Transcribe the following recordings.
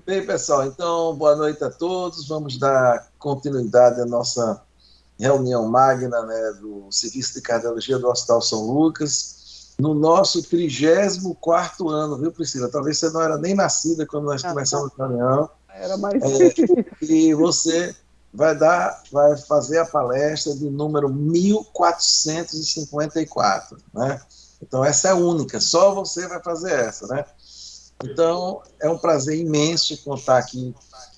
Bem, pessoal, então, boa noite a todos. Vamos dar continuidade à nossa reunião magna, né, do Serviço de Cardiologia do Hospital São Lucas, no nosso 34º ano, viu, Priscila? Talvez você não era nem nascida quando nós Ah, tá. começamos a reunião, Era mais. e você vai fazer a palestra de número 1454, né? Então, essa é única, só você vai fazer essa, né? Então, é um prazer imenso contar aqui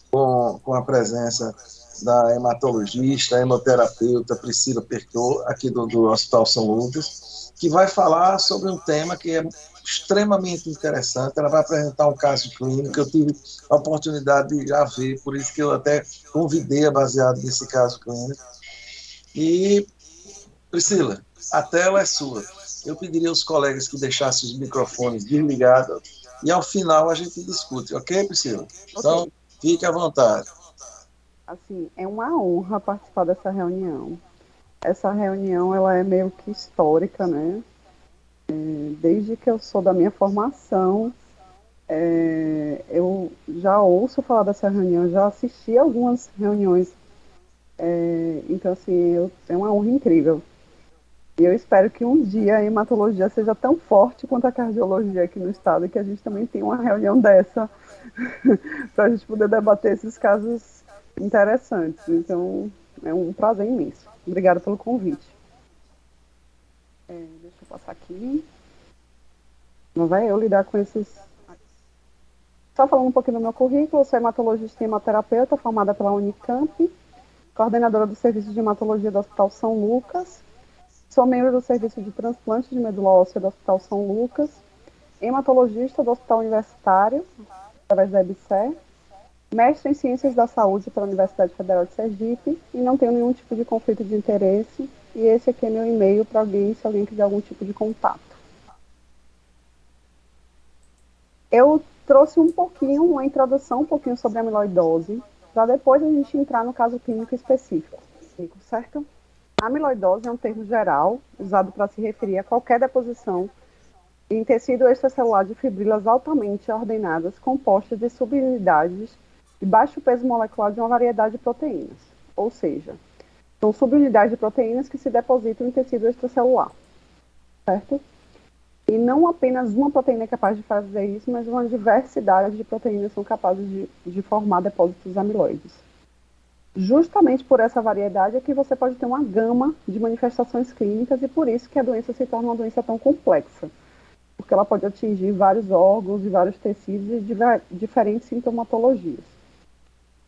com a presença da hematologista, hemoterapeuta Priscila Pertot, aqui do Hospital São Lucas, que vai falar sobre um tema que é extremamente interessante. Ela vai apresentar um caso clínico que eu tive a oportunidade de já ver, por isso que eu até convidei baseado nesse caso clínico. E, Priscila, a tela é sua. Eu pediria aos colegas que deixassem os microfones desligados e ao final a gente discute, ok, Priscila? Então, Ok. fique à vontade. Assim, é uma honra participar dessa reunião. Essa reunião, ela é meio que histórica, né? Desde que eu sou da minha formação, eu já ouço falar dessa reunião, já assisti algumas reuniões. Então, assim, é uma honra incrível. E eu espero que um dia a hematologia seja tão forte quanto a cardiologia aqui no estado e que a gente também tenha uma reunião dessa para a gente poder debater esses casos interessantes. Então, é um prazer imenso. Obrigada pelo convite. Deixa eu passar aqui. Não vai eu lidar com esses. Só falando um pouquinho do meu currículo, eu sou hematologista e hemoterapeuta, formada pela Unicamp, coordenadora do Serviço de Hematologia do Hospital São Lucas, sou membro do Serviço de Transplante de Medula Óssea do Hospital São Lucas, hematologista do Hospital Universitário, através da EBSER, mestre em Ciências da Saúde pela Universidade Federal de Sergipe e não tenho nenhum tipo de conflito de interesse. E esse aqui é meu e-mail para alguém, se alguém quiser algum tipo de contato. Eu trouxe um pouquinho, uma introdução um pouquinho sobre a amiloidose, para depois a gente entrar no caso clínico específico, certo? A amiloidose é um termo geral usado para se referir a qualquer deposição em tecido extracelular de fibrilas altamente ordenadas, compostas de subunidades de baixo peso molecular de uma variedade de proteínas. Ou seja, são subunidades de proteínas que se depositam em tecido extracelular, certo? E não apenas uma proteína é capaz de fazer isso, mas uma diversidade de proteínas são capazes de formar depósitos amiloides. Justamente por essa variedade é que você pode ter uma gama de manifestações clínicas e por isso que a doença se torna uma doença tão complexa, porque ela pode atingir vários órgãos e vários tecidos e diferentes sintomatologias.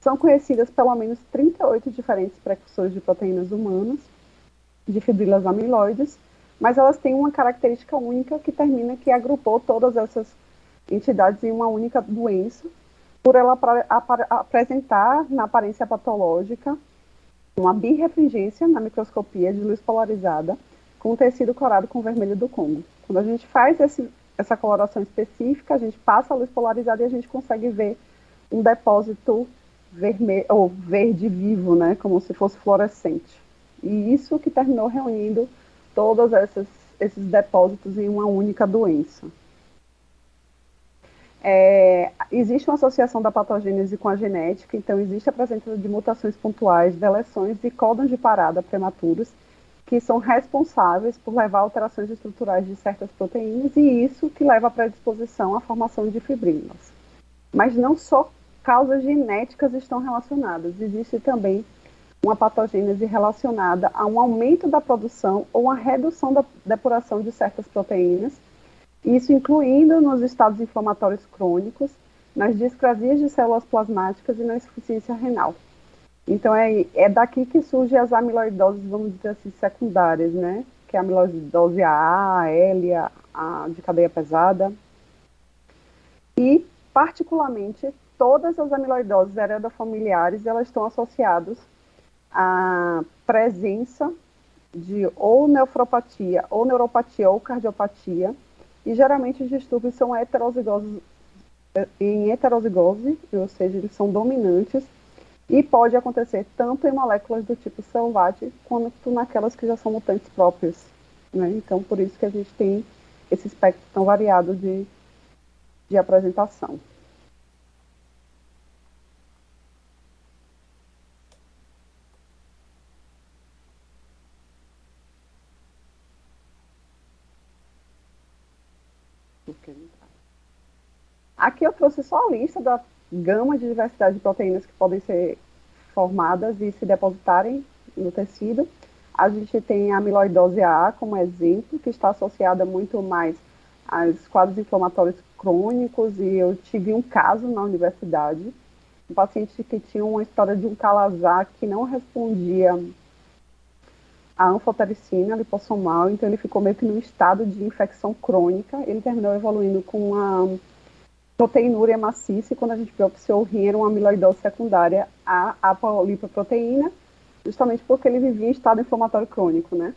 São conhecidas pelo menos 38 diferentes precursores de proteínas humanas, de fibrilas amiloides, mas elas têm uma característica única que termina que agrupou todas essas entidades em uma única doença, por ela apresentar na aparência patológica uma birrefringência na microscopia de luz polarizada com o tecido corado com vermelho do Congo. Quando a gente faz essa coloração específica, a gente passa a luz polarizada e a gente consegue ver um depósito vermelho, ou verde vivo, né, como se fosse fluorescente. E isso que terminou reunindo todos esses depósitos em uma única doença. Existe uma associação da patogênese com a genética, então existe a presença de mutações pontuais, deleções e códons de parada prematuros, que são responsáveis por levar a alterações estruturais de certas proteínas, e isso que leva à predisposição à formação de fibrilas. Mas não só causas genéticas estão relacionadas, existe também uma patogênese relacionada a um aumento da produção ou a redução da depuração de certas proteínas, isso incluindo nos estados inflamatórios crônicos, nas discrasias de células plasmáticas e na insuficiência renal. Então, é daqui que surgem as amiloidoses, vamos dizer assim, secundárias, né? Que é a amiloidose A, L, a de cadeia pesada. E, particularmente, todas as amiloidoses heredofamiliares, elas estão associadas à presença de ou nefropatia, ou neuropatia, ou cardiopatia, e geralmente os distúrbios são heterozigosos, em heterozigose, ou seja, eles são dominantes, e pode acontecer tanto em moléculas do tipo selvagem, quanto naquelas que já são mutantes próprias. Né? Então, por isso que a gente tem esse espectro tão variado de apresentação. Aqui eu trouxe só a lista da gama de diversidade de proteínas que podem ser formadas e se depositarem no tecido. A gente tem a amiloidose A como exemplo, que está associada muito mais aos quadros inflamatórios crônicos, e eu tive um caso na universidade, um paciente que tinha uma história de um calazar que não respondia à anfotericina lipossomal, então ele ficou meio que num estado de infecção crônica. Ele terminou evoluindo com uma proteinúria maciça, e quando a gente biopsiou o rim, era uma amiloidose secundária à apolipoproteína, justamente porque ele vivia em estado inflamatório crônico, né?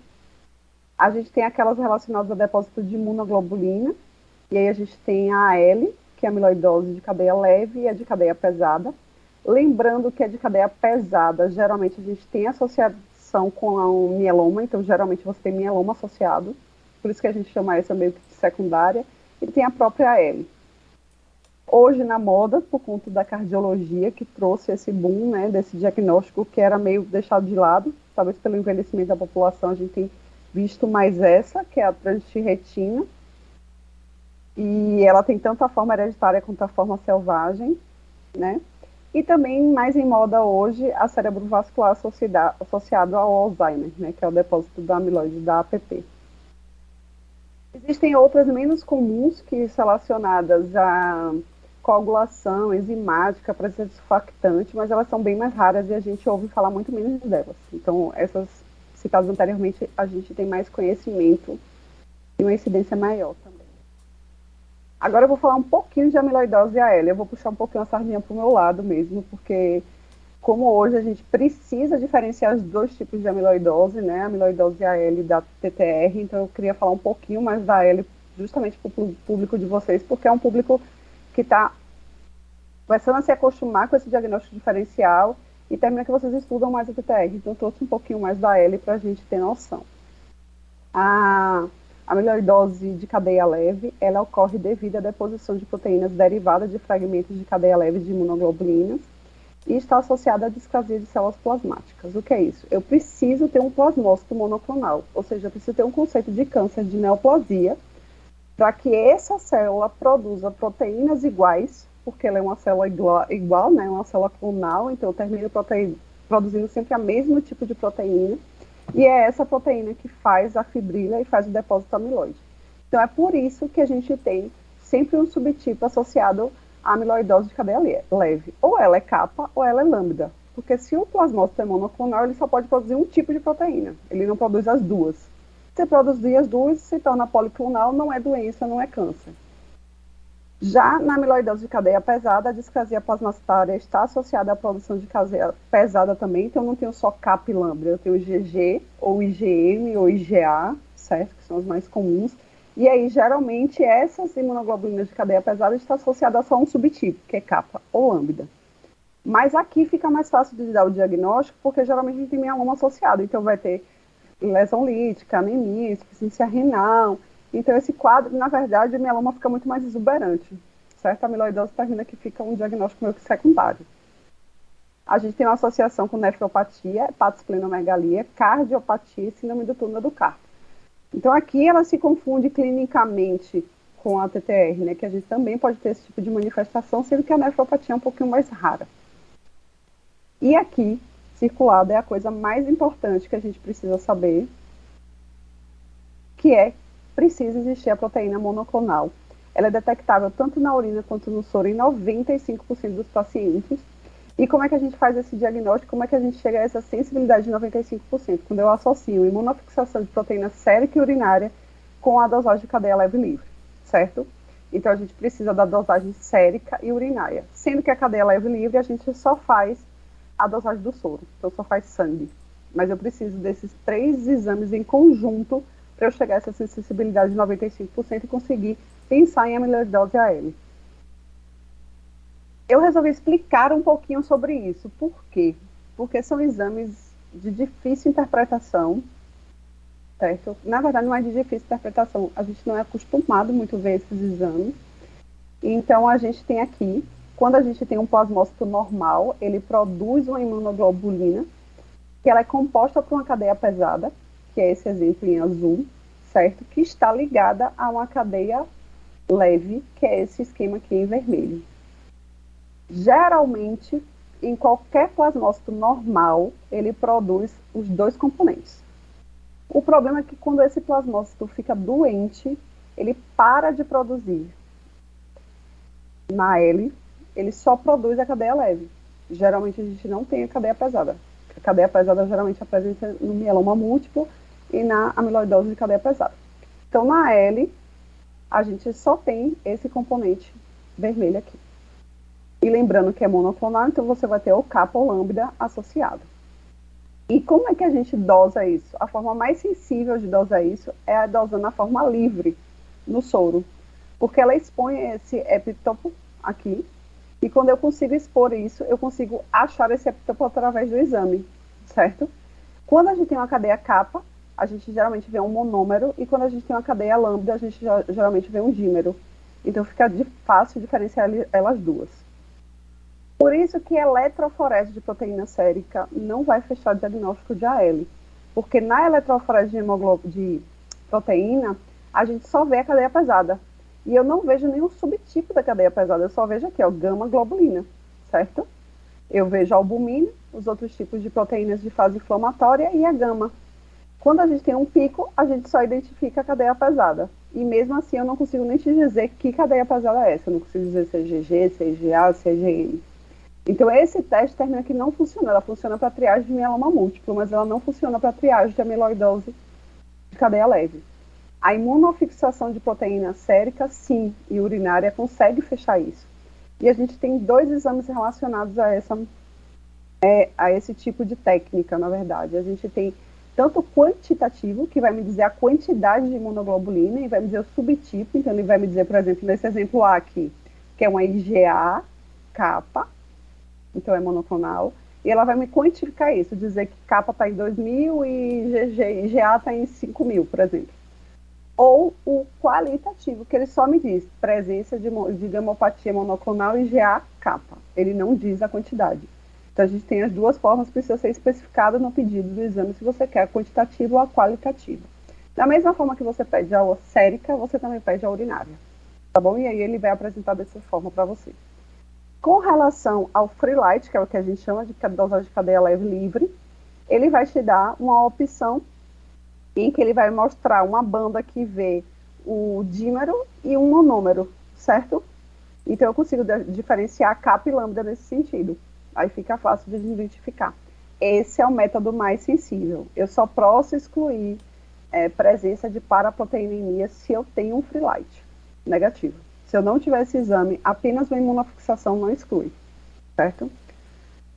A gente tem aquelas relacionadas a depósito de imunoglobulina, e aí a gente tem a AL, que é a amiloidose de cadeia leve, e a de cadeia pesada. Lembrando que a de cadeia pesada, geralmente a gente tem associação com o mieloma, então geralmente você tem mieloma associado, por isso que a gente chama essa meio que de secundária, e tem a própria AL. Hoje na moda, por conta da cardiologia, que trouxe esse boom, né, desse diagnóstico que era meio deixado de lado, talvez pelo envelhecimento da população, a gente tem visto mais essa, que é a transthyretina, e ela tem tanto a forma hereditária quanto a forma selvagem, né? E também mais em moda hoje a cerebrovascular associado ao Alzheimer, né, que é o depósito da amiloide da APP. Existem outras menos comuns que relacionadas a coagulação enzimática, presença de surfactante, mas elas são bem mais raras e a gente ouve falar muito menos delas. Então, essas citadas anteriormente, a gente tem mais conhecimento e uma incidência maior também. Agora eu vou falar um pouquinho de amiloidose AL. Eu vou puxar um pouquinho a sardinha para o meu lado mesmo, porque como hoje a gente precisa diferenciar os dois tipos de amiloidose, né? A amiloidose AL da TTR, então eu queria falar um pouquinho mais da AL justamente para o público de vocês, porque é um público que está começando a se acostumar com esse diagnóstico diferencial e termina que vocês estudam mais a TTR. Então eu trouxe um pouquinho mais da AL para a gente ter noção. A amiloidose de cadeia leve, ela ocorre devido à deposição de proteínas derivadas de fragmentos de cadeia leve de imunoglobulinas e está associada à displasia de células plasmáticas. O que é isso? Eu preciso ter um plasmócito monoclonal, ou seja, eu preciso ter um conceito de câncer de neoplasia para que essa célula produza proteínas iguais, porque ela é uma célula igual, né, uma célula clonal, então eu termino produzindo sempre o mesmo tipo de proteína, e é essa proteína que faz a fibrila e faz o depósito amiloide. Então é por isso que a gente tem sempre um subtipo associado à amiloidose de cadeia leve. Ou ela é kappa ou ela é lambda. Porque se o plasmócito é monoclonal, ele só pode produzir um tipo de proteína. Ele não produz as duas. Se produzir as duas, se torna policlonal, não é doença, não é câncer. Já na amiloidose de cadeia pesada, a displasia plasmacitária está associada à produção de cadeia pesada também, então eu não tenho só CAP e lambda, eu tenho IgG, ou IgM, ou IgA, certo? Que são os mais comuns. E aí, geralmente, essas imunoglobulinas de cadeia pesada estão associadas a só um subtipo, que é kappa ou lambda. Mas aqui fica mais fácil de dar o diagnóstico, porque geralmente a gente tem mieloma associado, então vai ter lesão lítica, anemia, insuficiência renal. Então, esse quadro, na verdade, o mieloma fica muito mais exuberante, certo? A amiloidose termina que fica um diagnóstico meio que secundário. A gente tem uma associação com nefropatia, hepatosplenomegalia, cardiopatia e síndrome do túnel do carpo. Então, aqui ela se confunde clinicamente com a TTR, né? Que a gente também pode ter esse tipo de manifestação, sendo que a nefropatia é um pouquinho mais rara. E aqui, circulado é a coisa mais importante que a gente precisa saber, que é precisa existir a proteína monoclonal. Ela é detectável tanto na urina quanto no soro em 95% dos pacientes. E como é que a gente faz esse diagnóstico? Como é que a gente chega a essa sensibilidade de 95%? Quando eu associo imunofixação de proteína sérica e urinária com a dosagem de cadeia leve livre, certo? Então a gente precisa da dosagem sérica e urinária. Sendo que a cadeia leve livre a gente só faz a dosagem do soro, então só faz sangue. Mas eu preciso desses 3 exames em conjunto para eu chegar a essa sensibilidade de 95% e conseguir pensar em amiloidose AL. Eu resolvi explicar um pouquinho sobre isso. Por quê? Porque são exames de difícil interpretação, certo? Na verdade, não é de difícil interpretação. A gente não é acostumado muito a ver esses exames. Então, a gente tem aqui, quando a gente tem um plasmócito normal, ele produz uma imunoglobulina, que ela é composta por uma cadeia pesada, que é esse exemplo em azul, certo? Que está ligada a uma cadeia leve, que é esse esquema aqui em vermelho. Geralmente, em qualquer plasmócito normal, ele produz os dois componentes. O problema é que quando esse plasmócito fica doente, ele para de produzir. Na L, ele só produz a cadeia leve. Geralmente a gente não tem a cadeia pesada. A cadeia pesada geralmente apresenta no mieloma múltiplo e na amiloidose de cadeia pesada. Então, na L, a gente só tem esse componente vermelho aqui. E lembrando que é monoclonal, então você vai ter o kappa ou lambda associado. E como é que a gente dosa isso? A forma mais sensível de dosar isso é dosando a forma livre no soro, porque ela expõe esse epítopo aqui, e quando eu consigo expor isso, eu consigo achar esse epítopo através do exame, certo? Quando a gente tem uma cadeia kappa, a gente geralmente vê um monômero, e quando a gente tem uma cadeia lambda, a gente geralmente vê um dímero. Então fica fácil diferenciar elas duas. Por isso que a eletroforese de proteína sérica não vai fechar o diagnóstico de AL, porque na eletroforese de proteína, a gente só vê a cadeia pesada. E eu não vejo nenhum subtipo da cadeia pesada, eu só vejo aqui, ó, gama-globulina, certo? Eu vejo a albumina, os outros tipos de proteínas de fase inflamatória e a gama. Quando a gente tem um pico, a gente só identifica a cadeia pesada. E mesmo assim, eu não consigo nem te dizer que cadeia pesada é essa. Eu não consigo dizer se é GG, se é GA, se é GM. Então, esse teste termina que não funciona. Ela funciona para triagem de mieloma múltiplo, mas ela não funciona para triagem de amiloidose de cadeia leve. A imunofixação de proteína sérica, sim, e urinária consegue fechar isso. E a gente tem 2 exames relacionados a esse tipo de técnica, na verdade. A gente tem tanto quantitativo, que vai me dizer a quantidade de imunoglobulina, e vai me dizer o subtipo. Então, ele vai me dizer, por exemplo, nesse exemplo A aqui, que é uma IgA kappa, então é monoclonal, e ela vai me quantificar isso, dizer que kappa está em 2.000 e IgA está em 5.000, por exemplo. Ou o qualitativo, que ele só me diz presença de gamopatia monoclonal e IgA kappa. Ele não diz a quantidade. Então, a gente tem as duas formas, precisa ser especificada no pedido do exame, se você quer a quantitativa ou a qualitativa. Da mesma forma que você pede a sérica, você também pede a urinária, tá bom? E aí ele vai apresentar dessa forma para você. Com relação ao free light, que é o que a gente chama de dosagem de cadeia leve livre, ele vai te dar uma opção em que ele vai mostrar uma banda que vê o dímero e um monômero, certo? Então eu consigo diferenciar kappa e lambda nesse sentido. Aí fica fácil de identificar. Esse é o método mais sensível. Eu só posso excluir presença de paraproteinemia se eu tenho um free light negativo. Se eu não tiver esse exame, apenas uma imunofixação não exclui, certo?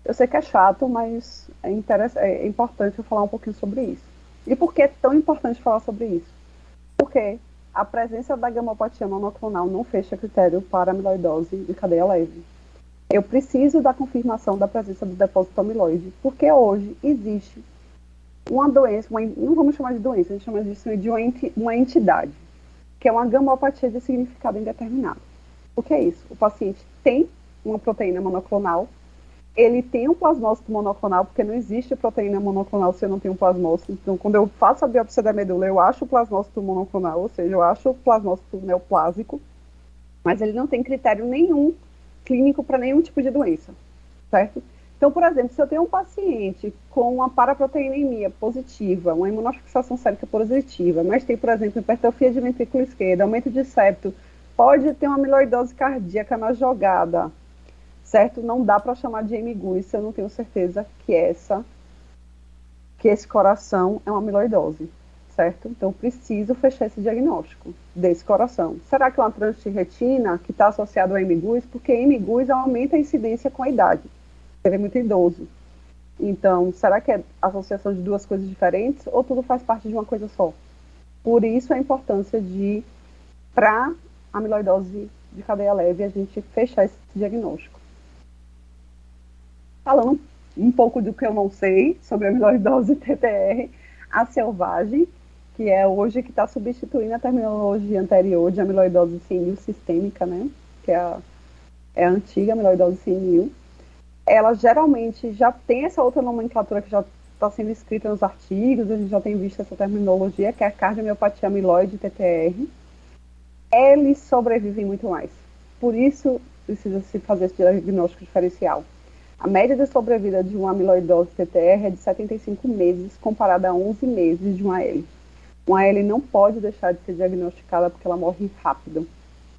Eu sei que é chato, mas é importante eu falar um pouquinho sobre isso. E por que é tão importante falar sobre isso? Porque a presença da gamopatia monoclonal não fecha critério para amiloidose de cadeia leve. Eu preciso da confirmação da presença do depósito amiloide, porque hoje existe uma doença, não vamos chamar de doença, a gente chama disso de uma entidade, que é uma gamopatia de significado indeterminado. O que é isso? O paciente tem uma proteína monoclonal, ele tem um plasmócito monoclonal, porque não existe proteína monoclonal se eu não tenho um plasmócito. Então, quando eu faço a biópsia da medula, eu acho o plasmócito monoclonal, ou seja, eu acho o plasmócito neoplásico, mas ele não tem critério nenhum clínico para nenhum tipo de doença, certo? Então, por exemplo, se eu tenho um paciente com uma paraproteinemia positiva, uma imunofixação sérica positiva, mas tem, por exemplo, hipertrofia de ventrículo esquerdo, aumento de septo, pode ter uma amiloidose cardíaca na jogada, certo? Não dá para chamar de MGUS se eu não tenho certeza que esse coração é uma amiloidose, certo? Então, preciso fechar esse diagnóstico desse coração. Será que é uma trânsito de retina que está associado ao MGUS? Porque MGUS aumenta a incidência com a idade. Ele é muito idoso. Então, será que é associação de duas coisas diferentes ou tudo faz parte de uma coisa só? Por isso a importância de, para amiloidose de cadeia leve, a gente fechar esse diagnóstico. Falando um pouco do que eu não sei sobre a amiloidose TTR, a selvagem, que é hoje que está substituindo a terminologia anterior de amiloidose senil sistêmica, né? Que é a antiga amiloidose senil. Ela geralmente já tem essa outra nomenclatura que já está sendo escrita nos artigos, a gente já tem visto essa terminologia, que é a cardiomiopatia amiloide TTR. eles sobrevivem muito mais. Por isso, precisa se fazer esse diagnóstico diferencial. A média de sobrevida de uma amiloidose TTR é de 75 meses, comparada a 11 meses de uma AL. Uma AL não pode deixar de ser diagnosticada porque ela morre rápido,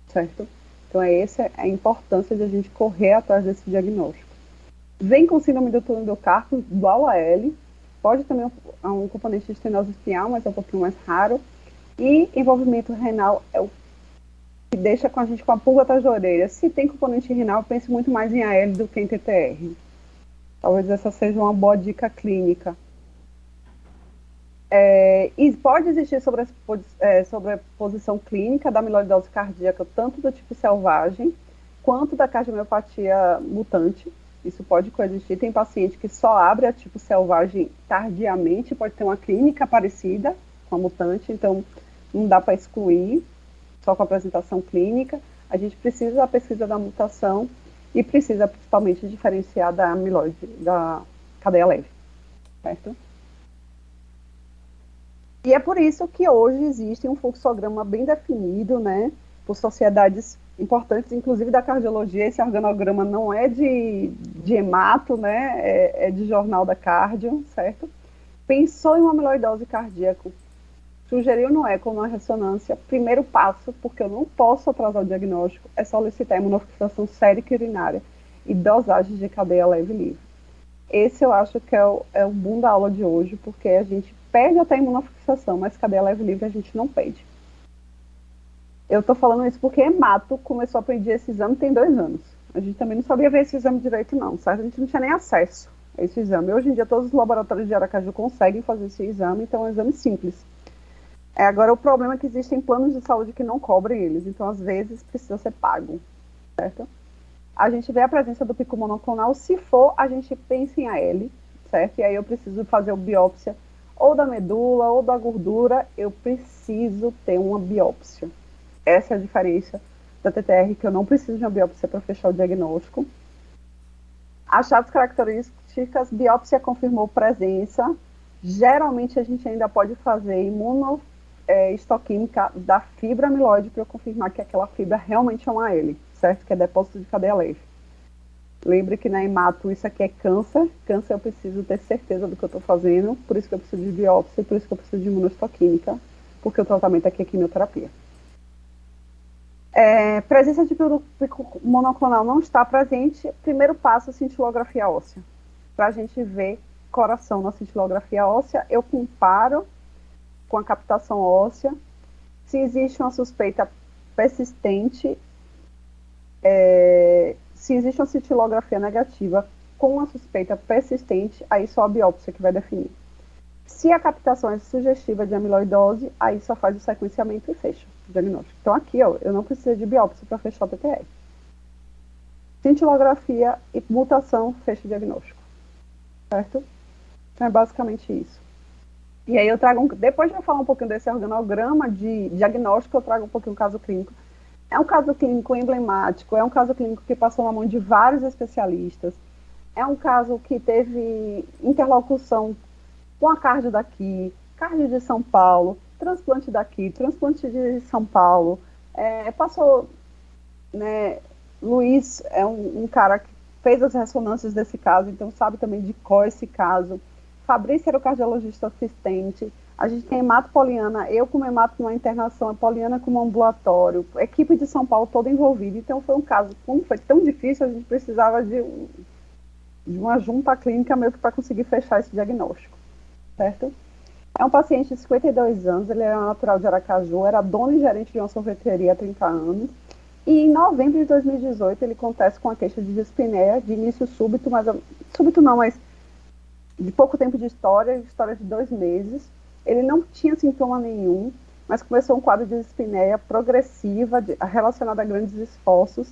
certo? Então, essa a importância de a gente correr atrás desse diagnóstico. Vem com síndrome do túnel do carpo, igual a AL. Pode também um componente de estenose espial, mas é um pouquinho mais raro. E envolvimento renal é o que deixa com a gente com a pulga atrás da orelha. Se tem componente renal, pense muito mais em AL do que em TTR. Talvez essa seja uma boa dica clínica. E pode existir sobreposição clínica da amiloidose cardíaca, tanto do tipo selvagem, quanto da cardiomiopatia mutante. Isso pode coexistir. Tem paciente que só abre a tipo selvagem tardiamente, pode ter uma clínica parecida com a mutante, então não dá para excluir só com a apresentação clínica. A gente precisa da pesquisa da mutação e precisa principalmente diferenciar da amiloide, da cadeia leve, certo? E é por isso que hoje existe um fluxograma bem definido, né, por sociedades importantes, inclusive da cardiologia. Esse organograma não é de hemato, né, é de jornal da cardio, certo? Pensou em uma amiloidose cardíaca, sugeriu no eco ou na ressonância, primeiro passo, porque eu não posso atrasar o diagnóstico, é solicitar imunofixação sérica urinária e dosagem de cadeia leve livre. Esse eu acho que é o boom da aula de hoje, porque a gente perde até a imunofixação, mas cadeia leve livre a gente não pede. Eu estou falando isso porque hemato começou a pedir esse exame tem 2 anos. A gente também não sabia ver esse exame direito não, certo? A gente não tinha nem acesso a esse exame. Hoje em dia todos os laboratórios de Aracaju conseguem fazer esse exame, então é um exame simples. Agora o problema é que existem planos de saúde que não cobrem eles, então às vezes precisa ser pago, certo? A gente vê a presença do pico monoclonal, se for, a gente pensa em AL, certo? E aí eu preciso fazer a biópsia ou da medula ou da gordura, eu preciso ter uma biópsia. Essa é a diferença da TTR, que eu não preciso de uma biópsia para fechar o diagnóstico. Achados características, biópsia confirmou presença. Geralmente a gente ainda pode fazer imunohistoquímica da fibra amiloide para eu confirmar que aquela fibra realmente é uma AL, certo? Que é depósito de cadeia leve. Lembre que na hemato isso aqui é câncer. Câncer eu preciso ter certeza do que eu estou fazendo, por isso que eu preciso de biópsia, por isso que eu preciso de imunohistoquímica, porque o tratamento aqui é quimioterapia. Presença de pico monoclonal não está presente. Primeiro passo, cintilografia óssea. Para a gente ver coração na cintilografia óssea, eu comparo com a captação óssea. Se existe uma suspeita persistente, se existe uma cintilografia negativa com uma suspeita persistente, aí só a biópsia que vai definir. Se a captação é sugestiva de amiloidose, aí só faz o sequenciamento e fecha o diagnóstico. Então aqui, ó, eu não preciso de biópsia para fechar o TTR. Cintilografia e mutação fecha o diagnóstico, certo? Então é basicamente isso. E aí eu trago, depois de eu falar um pouquinho desse organograma de diagnóstico, eu trago um pouquinho o caso clínico. É um caso clínico emblemático, é um caso clínico que passou na mão de vários especialistas, é um caso que teve interlocução com a cardio daqui, cardio de São Paulo, transplante daqui, transplante de São Paulo. Passou, né, Luiz é um cara que fez as ressonâncias desse caso, então sabe também de qual esse caso. Fabrício era o cardiologista assistente. A gente tem Hemato Poliana, eu como Hemato numa internação, a Poliana como ambulatório, a equipe de São Paulo toda envolvida. Então foi um caso, como foi tão difícil, a gente precisava de uma junta clínica meio que para conseguir fechar esse diagnóstico, certo? É um paciente de 52 anos, ele era natural de Aracaju, era dono e gerente de uma sorveteria há 30 anos. E em novembro de 2018 ele acontece com a queixa de dispneia, de início súbito, mas súbito não, mas de pouco tempo de história de 2 meses. Ele não tinha sintoma nenhum, mas começou um quadro de dispneia progressiva, relacionada a grandes esforços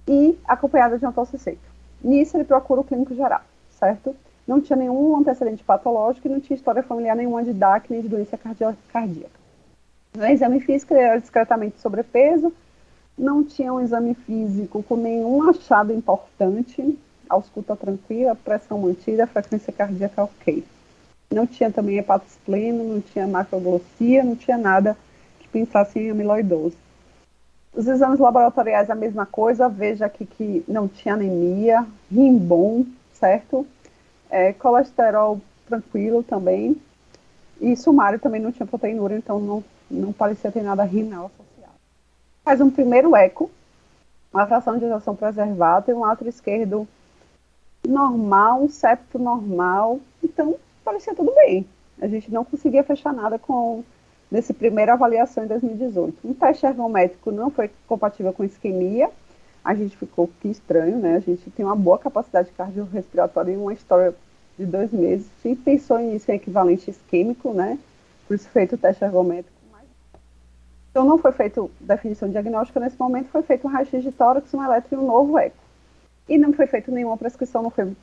e acompanhada de uma tosse seca. Nisso ele procura o clínico geral, certo? Não tinha nenhum antecedente patológico e não tinha história familiar nenhuma de DAC nem de doença cardíaca. No exame físico ele era discretamente sobrepeso, não tinha um exame físico com nenhum achado importante, a ausculta tranquila, pressão mantida, frequência cardíaca ok. Não tinha também hepatospleno, não tinha macroglossia, não tinha nada que pensasse em amiloidose. Os exames laboratoriais, a mesma coisa, veja aqui que não tinha anemia, rim bom, certo? Colesterol tranquilo também, e sumário também não tinha proteinúria, então não parecia ter nada renal associado. Faz um primeiro eco, uma fração de ejeção preservada e um átrio esquerdo normal, um septo normal, então parecia tudo bem. A gente não conseguia fechar nada com nesse primeira avaliação em 2018. Um teste ergométrico não foi compatível com isquemia, a gente ficou que estranho, né? A gente tem uma boa capacidade cardiorrespiratória e uma história de 2 meses. Se pensou nisso em equivalente isquêmico, né? Por isso feito o teste ergométrico. Então não foi feito definição diagnóstica nesse momento, foi feito um raio-x de tórax, um eletro e um novo eco. E não foi feita nenhuma prescrição, não foi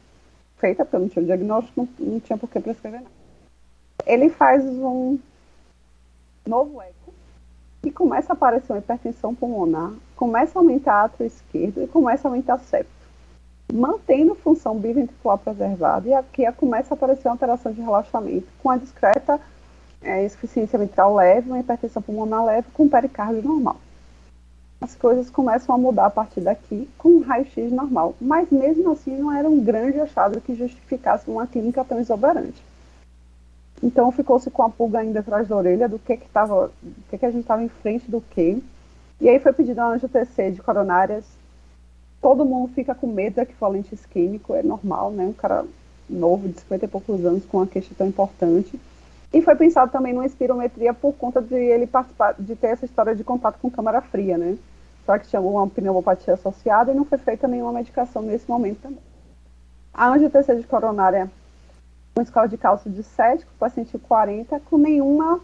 feita, porque eu não tinha o diagnóstico, não tinha por que prescrever nada. Ele faz um novo eco e começa a aparecer uma hipertensão pulmonar, começa a aumentar átrio esquerdo e começa a aumentar septo, mantendo função biventricular preservada, e aqui começa a aparecer uma alteração de relaxamento com a discreta insuficiência mitral leve, uma hipertensão pulmonar leve com pericárdio normal. As coisas começam a mudar a partir daqui com um raio-x normal, mas mesmo assim não era um grande achado que justificasse uma clínica tão exuberante. Então ficou-se com a pulga ainda atrás da orelha do que a gente estava em frente do que. E aí foi pedido uma angio-TC de coronárias. Todo mundo fica com medo do equivalente isquêmico, é normal, né? Um cara novo, de 50 e poucos anos, com uma queixa tão importante. E foi pensado também numa espirometria por conta de ele participar, de ter essa história de contato com câmara fria, né? Só que tinha alguma pneumopatia associada e não foi feita nenhuma medicação nesse momento também. A angio-TC de coronária, uma escala de cálcio de 7, com o paciente 40, com nenhuma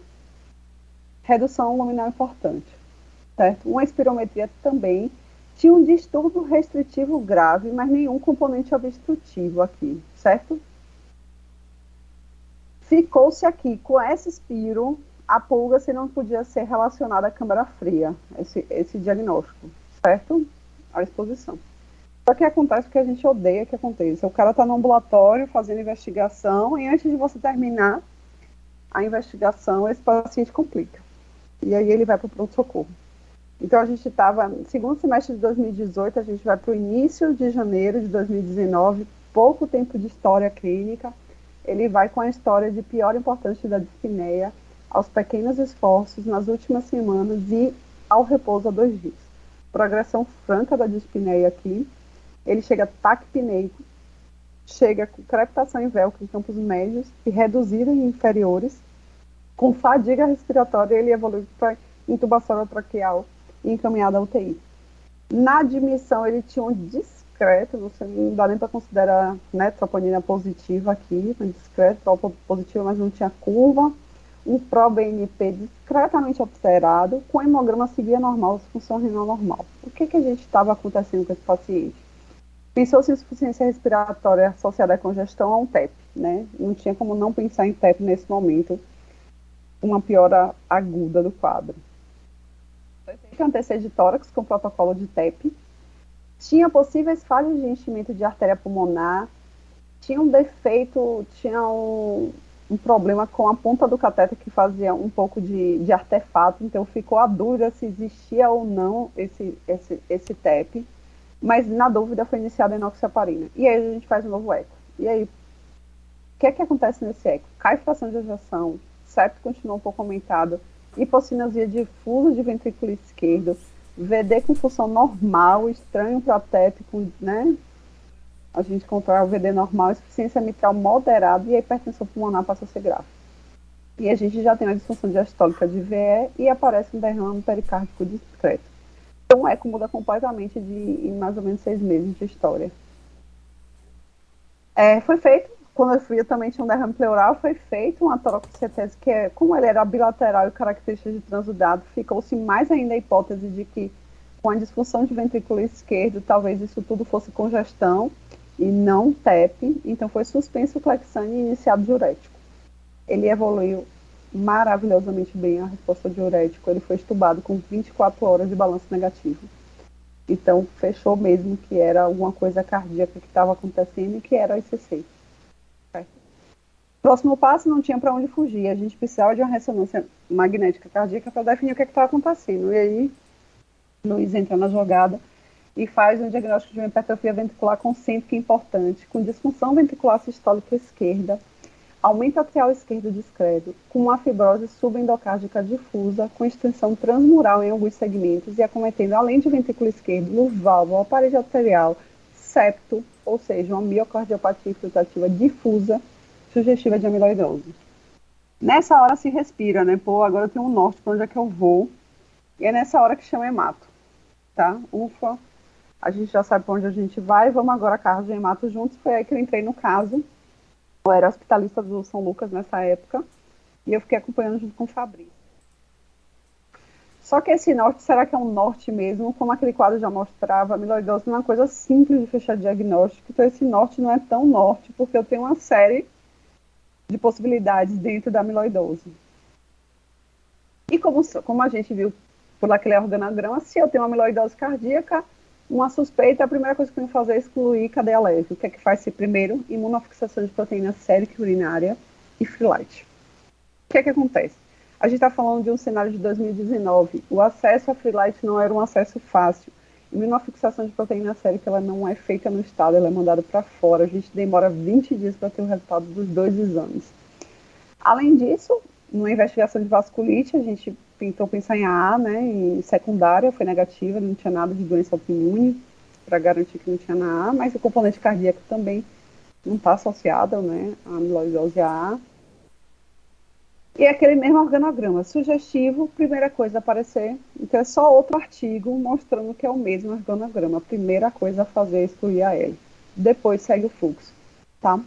redução luminal importante, certo? Uma espirometria também tinha um distúrbio restritivo grave, mas nenhum componente obstrutivo aqui, certo? Ficou-se aqui com essa espiro, a pulga se não podia ser relacionada à câmara fria, esse diagnóstico, certo? A exposição. Só que acontece o que a gente odeia que aconteça. O cara está no ambulatório fazendo investigação e antes de você terminar a investigação, esse paciente complica. E aí ele vai para o pronto-socorro. Então a gente estava, segundo semestre de 2018, a gente vai para o início de janeiro de 2019, pouco tempo de história clínica. Ele vai com a história de pior importância da dispneia, aos pequenos esforços nas últimas semanas e ao repouso há 2 dias. Progressão franca da dispneia aqui. Ele chega taquipneico, chega com crepitação em velcro em campos médios e reduzida em inferiores. Com fadiga respiratória, ele evolui para intubação traqueal e encaminhado à UTI. Na admissão, ele tinha um discreto, você não dá nem para considerar, né, troponina positiva aqui, discreto, positiva, mas não tinha curva. Um ProBNP discretamente alterado, com hemograma seguia normal, função renal normal. O que a gente estava acontecendo com esse paciente? Pensou-se em insuficiência respiratória associada à congestão a um TEP, né? Não tinha como não pensar em TEP nesse momento, uma piora aguda do quadro. Foi feito um TC de tórax com protocolo de TEP, tinha possíveis falhas de enchimento de artéria pulmonar, tinha um defeito, tinha um problema com a ponta do cateter que fazia um pouco de artefato, então ficou a dúvida se existia ou não esse TEP, mas na dúvida foi iniciada a enoxaparina. E aí a gente faz um novo eco. E aí, o que acontece nesse eco? Cai fração de ejeção, septo continua um pouco aumentado, hipocinasia difusa de ventrículo esquerdo, VD com função normal, estranho para TEP, né? A gente controla o VD normal, insuficiência mitral moderada e a hipertensão pulmonar passa a ser grave. E a gente já tem uma disfunção diastólica de VE e aparece um derrame pericárdico discreto. Então o eco muda completamente em mais ou menos 6 meses de história. Foi feito, quando eu fui, eu também tinha um derrame pleural, foi feito uma toracocetese que, como ele era bilateral e característica de transudado, ficou-se mais ainda a hipótese de que com a disfunção de ventrículo esquerdo, talvez isso tudo fosse congestão e não TEP, então foi suspenso o Clexane e iniciado o diurético. Ele evoluiu maravilhosamente bem a resposta diurético, ele foi estubado com 24 horas de balanço negativo. Então, fechou mesmo que era alguma coisa cardíaca que estava acontecendo e que era o ICC. Certo? Próximo passo, não tinha para onde fugir. A gente precisava de uma ressonância magnética cardíaca para definir o que estava acontecendo. E aí, Luiz entra na jogada e faz um diagnóstico de uma hipertrofia ventricular concêntrica importante, com disfunção ventricular sistólica esquerda, aumento atrial esquerdo discreto, com uma fibrose subendocárdica difusa, com extensão transmural em alguns segmentos e acometendo, além de ventrículo esquerdo, válvula, parede arterial, septo, ou seja, uma miocardiopatia infiltrativa difusa, sugestiva de amiloidose. Nessa hora se respira, né? Pô, agora eu tenho um norte para onde é que eu vou. E é nessa hora que chama hemato, tá? Ufa, a gente já sabe para onde a gente vai, vamos agora a carro de hemato juntos. Foi aí que eu entrei no caso. Eu era hospitalista do São Lucas nessa época e eu fiquei acompanhando junto com o Fabrício. Só que esse norte, será que é um norte mesmo? Como aquele quadro já mostrava, a amiloidose não é uma coisa simples de fechar diagnóstico, então esse norte não é tão norte, porque eu tenho uma série de possibilidades dentro da amiloidose. E como a gente viu por aquele organograma, se eu tenho uma amiloidose cardíaca, uma suspeita, a primeira coisa que eu tenho que fazer é excluir cadeia leve. O que é que faz-se primeiro? Imunofixação de proteína sérica urinária e free light. O que é que acontece? A gente está falando de um cenário de 2019. O acesso a free light não era um acesso fácil. Imunofixação de proteína sérica ela não é feita no estado, ela é mandada para fora. A gente demora 20 dias para ter o resultado dos 2 exames. Além disso, numa investigação de vasculite, a gente tentou pensar em AA, né, em secundária, foi negativa, não tinha nada de doença autoimune, para garantir que não tinha na AA, mas o componente cardíaco também não está associado, né, à amiloidose AA. E é aquele mesmo organograma, sugestivo, primeira coisa a aparecer, então é só outro artigo mostrando que é o mesmo organograma. A primeira coisa a fazer é excluir a L. Depois segue o fluxo, tá?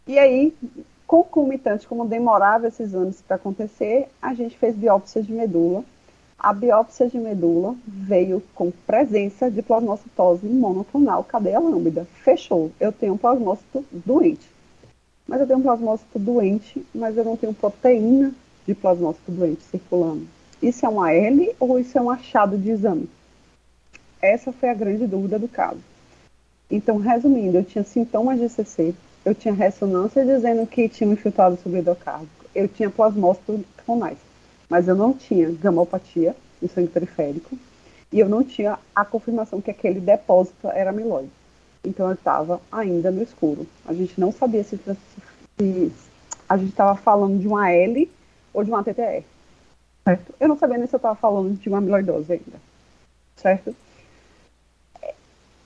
E aí, concomitante, como demorava esses anos para acontecer, a gente fez biópsia de medula. A biópsia de medula veio com presença de plasmocitose monoclonal, cadeia lambda. Fechou. Eu tenho um plasmócito doente. Mas eu tenho um plasmócito doente, mas eu não tenho proteína de plasmócito doente circulando. Isso é uma L ou isso é um achado de exame? Essa foi a grande dúvida do caso. Então, resumindo, eu tinha sintomas de CC, eu tinha ressonância dizendo que tinha um infiltrado subendocárdico, eu tinha plasmócitos clonais, mas eu não tinha gamopatia no sangue periférico e eu não tinha a confirmação que aquele depósito era amiloide. Então, eu estava ainda no escuro. A gente não sabia se a gente estava falando de uma L ou de uma TTR, certo? Eu não sabia nem se eu estava falando de uma amiloidose ainda, certo?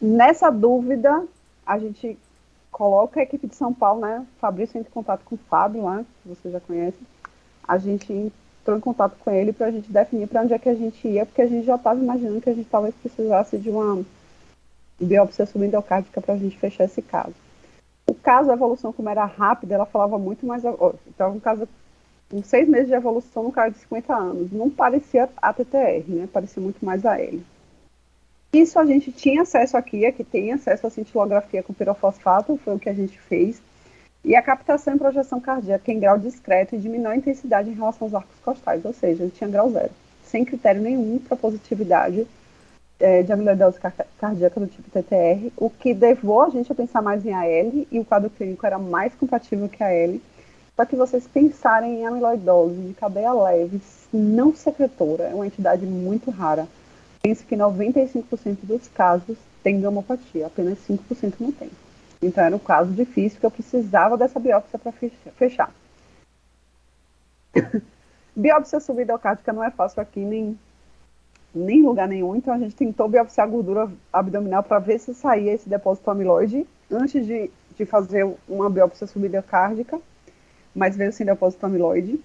Nessa dúvida, a gente coloca a equipe de São Paulo, né? O Fabrício entra em contato com o Fábio lá, que você já conhece. A gente entrou em contato com ele para a gente definir para onde é que a gente ia, porque a gente já estava imaginando que a gente talvez precisasse de uma biópsia subendocárdica para a gente fechar esse caso. O caso, a evolução, como era rápida, ela falava muito mais. Então, um caso com 6 meses de evolução no cara de 50 anos. Não parecia a TTR, né? Parecia muito mais a L. Isso a gente tinha acesso aqui tem acesso à cintilografia com pirofosfato, foi o que a gente fez. E a captação e projeção cardíaca em grau discreto e de menor intensidade em relação aos arcos costais, ou seja, ele tinha grau zero, sem critério nenhum para positividade de amiloidose cardíaca do tipo TTR, o que levou a gente a pensar mais em AL, e o quadro clínico era mais compatível que a L, para que vocês pensarem em amiloidose de cadeia leve, não secretora, é uma entidade muito rara. Pense que 95% dos casos tem gamopatia, apenas 5% não tem. Então era um caso difícil que eu precisava dessa biópsia para fechar. Biópsia subendocárdica não é fácil aqui, nem em lugar nenhum, então a gente tentou biopsiar a gordura abdominal para ver se saía esse depósito amiloide antes de fazer uma biópsia subendocárdica, mas veio sem depósito amiloide.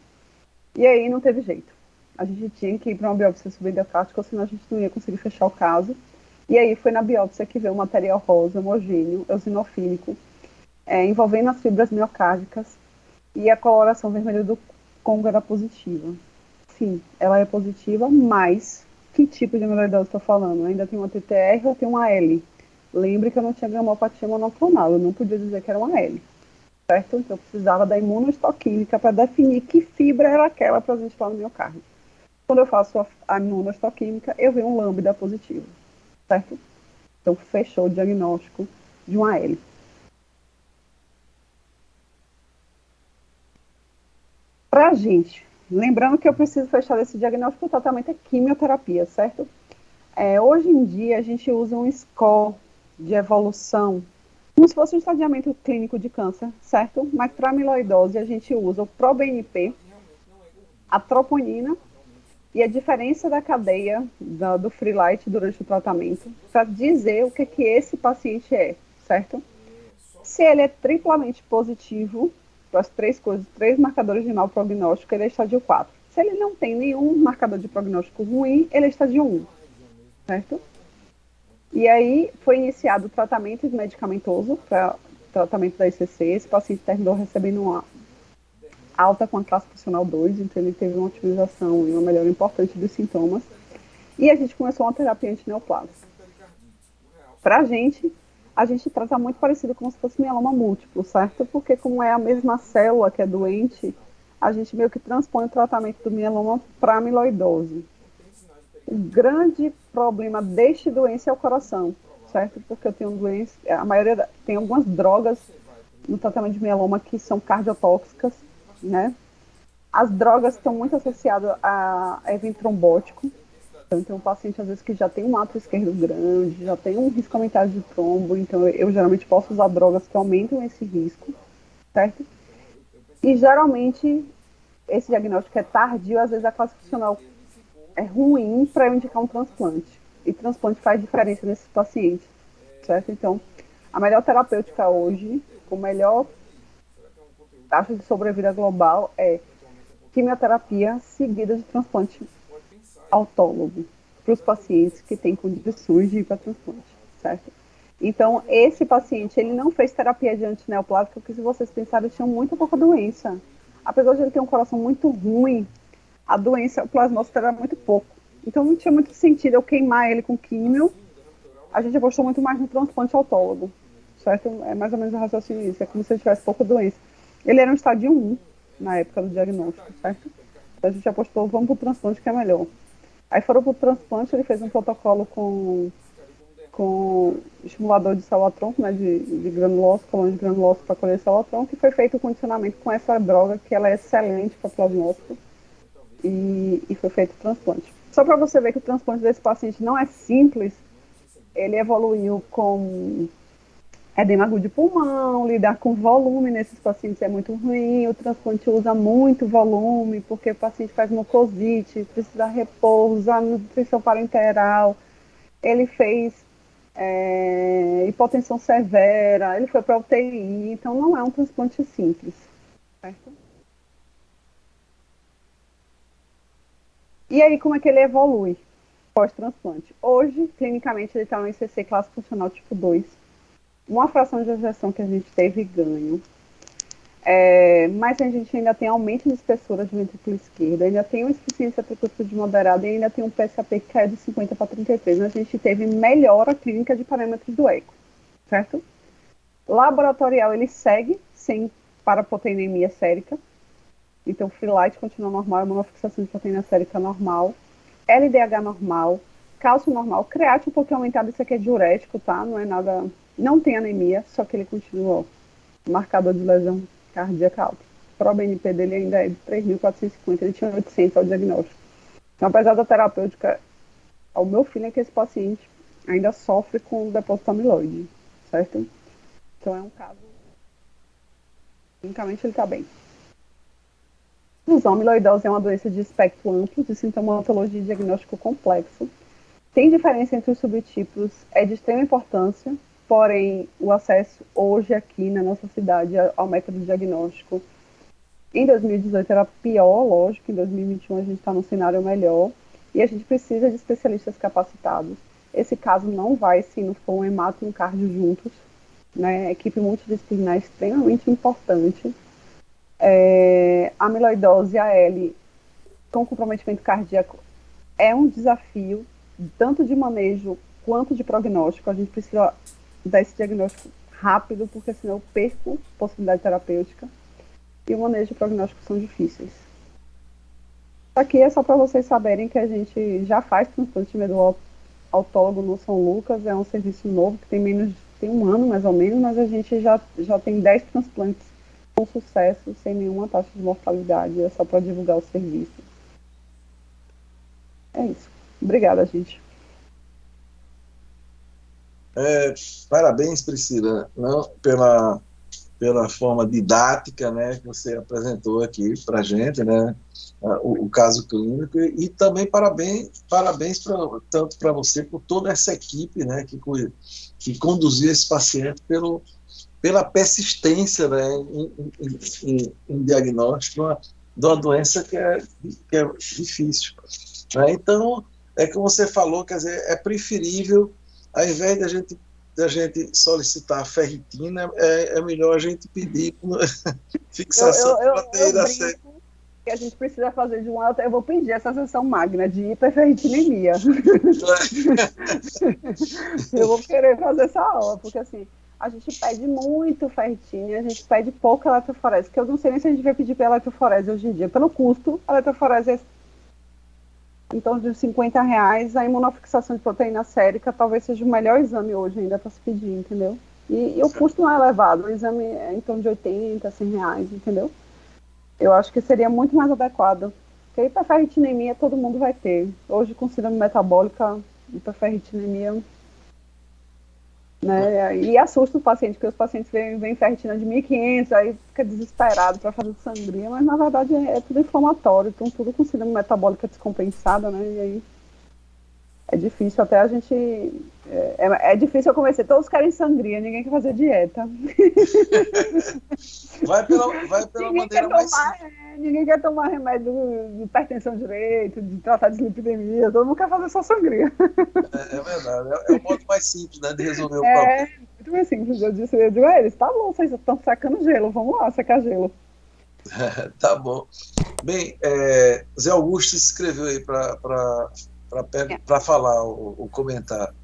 E aí não teve jeito. A gente tinha que ir para uma biópsia subendocárdica, senão a gente não ia conseguir fechar o caso. E aí foi na biópsia que veio o material rosa, homogêneo, eosinofílico, envolvendo as fibras miocárdicas, e a coloração vermelha do Congo era positiva. Sim, ela é positiva, mas que tipo de amiloidose estou falando? Ainda tem uma TTR ou tem uma L? Lembre que eu não tinha gamopatia monoclonal, eu não podia dizer que era uma L, certo? Então eu precisava da imunohistoquímica para definir que fibra era aquela presente lá no miocárdio. Quando eu faço a imunohistoquímica, eu vejo um lambda positivo, certo? Então fechou o diagnóstico de uma L. Para a gente Lembrando que eu preciso fechar esse diagnóstico, o tratamento é quimioterapia, certo? Hoje em dia, a gente usa um score de evolução, como se fosse um estadiamento clínico de câncer, certo? Mas para amiloidose, a gente usa o ProBNP, a troponina e a diferença da cadeia do free light durante o tratamento, para dizer o que esse paciente é, certo? Se ele é triplamente positivo, para as três coisas, três marcadores de mau prognóstico, ele é estádio 4. Se ele não tem nenhum marcador de prognóstico ruim, ele é estádio 1, certo? E aí foi iniciado o tratamento medicamentoso para tratamento da ICC. Esse paciente terminou recebendo uma alta com a classe funcional 2, então ele teve uma otimização e uma melhora importante dos sintomas. E a gente começou uma terapia antineoplásica. Para a gente trata muito parecido como se fosse mieloma múltiplo, certo? Porque como é a mesma célula que é doente, a gente meio que transpõe o tratamento do mieloma para amiloidose. O grande problema deste doença é o coração, certo? Porque eu tenho doença, a maioria tem algumas drogas no tratamento de mieloma que são cardiotóxicas, né? As drogas estão muito associadas a evento trombótico. Então, tem um paciente, às vezes, que já tem um ato esquerdo grande, já tem um risco aumentado de trombo, então eu geralmente posso usar drogas que aumentam esse risco, certo? E geralmente esse diagnóstico é tardio, às vezes a classe funcional é ruim para eu indicar um transplante. E transplante faz diferença nesses pacientes, certo? Então, a melhor terapêutica hoje, com melhor taxa de sobrevida global é quimioterapia seguida de transplante autólogo para os pacientes que têm condições de ir para transplante, certo? Então, esse paciente, ele não fez terapia de antineoplásica, porque se vocês pensarem, ele tinha muito pouca doença. Apesar de ele ter um coração muito ruim, a doença, o plasmócito era muito pouco. Então, não tinha muito sentido eu queimar ele com químio. A gente apostou muito mais no transplante autólogo, certo? É mais ou menos o raciocínio isso. É como se ele tivesse pouca doença. Ele era um estádio 1 na época do diagnóstico, certo? Então, a gente apostou, vamos para o transplante que é melhor. Aí foram para o transplante, ele fez um protocolo com estimulador de célula-tronco, né, de granulócito, colônia de granulócito para colher célula-tronco, e foi feito o condicionamento com essa droga, que ela é excelente para plasmócito, e foi feito o transplante. Só para você ver que o transplante desse paciente não é simples, ele evoluiu com edema agudo de pulmão, lidar com volume nesses pacientes é muito ruim, o transplante usa muito volume, porque o paciente faz mucosite, precisa repouso, usar nutrição parenteral, ele fez hipotensão severa, ele foi para UTI, então não é um transplante simples, certo? E aí como é que ele evolui pós-transplante? Hoje, clinicamente, ele está no ICC classe funcional tipo 2, uma fração de ejeção que a gente teve ganho, mas a gente ainda tem aumento de espessura de ventrículo esquerdo, ainda tem uma insuficiência tricúspide moderada e ainda tem um PSAP que caiu de 50 para 33. A gente teve melhora clínica de parâmetros do eco, certo? Laboratorial, ele segue sem paraproteinemia sérica, então free light continua normal, monofixação de proteína sérica normal, LDH normal, cálcio normal, creatina um pouquinho aumentado, isso aqui é diurético, tá? Não é nada, não tem anemia, só que ele continua marcador de lesão cardíaca alta. O ProBNP dele ainda é de 3.450, ele tinha 800 ao diagnóstico. Então, apesar da terapêutica, o meu filho é que esse paciente ainda sofre com depósito amiloide, certo? Então é um caso, clinicamente ele está bem. A amiloidose é uma doença de espectro amplo, de sintomatologia e diagnóstico complexo. Tem diferença entre os subtipos, é de extrema importância, porém o acesso hoje aqui na nossa cidade ao método diagnóstico em 2018 era pior, lógico, em 2021 a gente está num cenário melhor e a gente precisa de especialistas capacitados. Esse caso não vai se não for um hemato e um cardio juntos, né? A equipe multidisciplinar é extremamente importante. A amiloidose AL com comprometimento cardíaco é um desafio, tanto de manejo quanto de prognóstico. A gente precisa dar esse diagnóstico rápido, porque senão eu perco possibilidade terapêutica. E o manejo e o prognóstico são difíceis. Aqui é só para vocês saberem que a gente já faz transplante de medula autólogo no São Lucas, é um serviço novo que tem um ano mais ou menos, mas a gente já tem 10 transplantes com sucesso, sem nenhuma taxa de mortalidade, é só para divulgar o serviço. É isso. Obrigada, gente. Parabéns, Priscila, não, pela forma didática, né, que você apresentou aqui para a gente, né, o caso clínico, e também parabéns tanto para você, por toda essa equipe, né, que conduziu esse paciente pela persistência, né, em diagnóstico de uma doença que é difícil. Né? Então, é como você falou, quer dizer, é preferível, ao invés da gente solicitar ferritina, é melhor a gente pedir fixação de Eu proteína C. brinco que a gente precisa fazer de uma. Eu vou pedir essa sessão magna de hiperferritinemia. Eu vou querer fazer essa aula, porque assim, a gente pede muito ferritina, a gente pede pouco eletroforese, que eu não sei nem se a gente vai pedir pela eletroforese hoje em dia. Pelo custo, a eletroforese é em torno de R$ 50, a imunofixação de proteína sérica talvez seja o melhor exame hoje ainda para se pedir, entendeu? E o custo não é elevado, o exame é em torno de R$ 80, R$ 100, entendeu? Eu acho que seria muito mais adequado. Porque hiperferritinemia todo mundo vai ter. Hoje, com síndrome metabólica, hiperferritinemia, né? E assusta o paciente, porque os pacientes veem ferritina de 1.500, aí fica desesperado para fazer sangria, mas na verdade é tudo inflamatório, então tudo com síndrome metabólica descompensada, né? E aí é difícil até a gente. É difícil eu convencer. Todos querem sangria, ninguém quer fazer dieta. Vai pela maneira mais simples. Ninguém quer tomar remédio de hipertensão direito, de tratar dislipidemia, todo mundo quer fazer só sangria. É verdade. É o modo mais simples, né, de resolver o problema. Muito mais simples. Eu digo a eles, tá bom, vocês estão secando gelo, vamos lá, secar gelo. Tá bom. Bem, Zé Augusto escreveu aí para falar o comentário.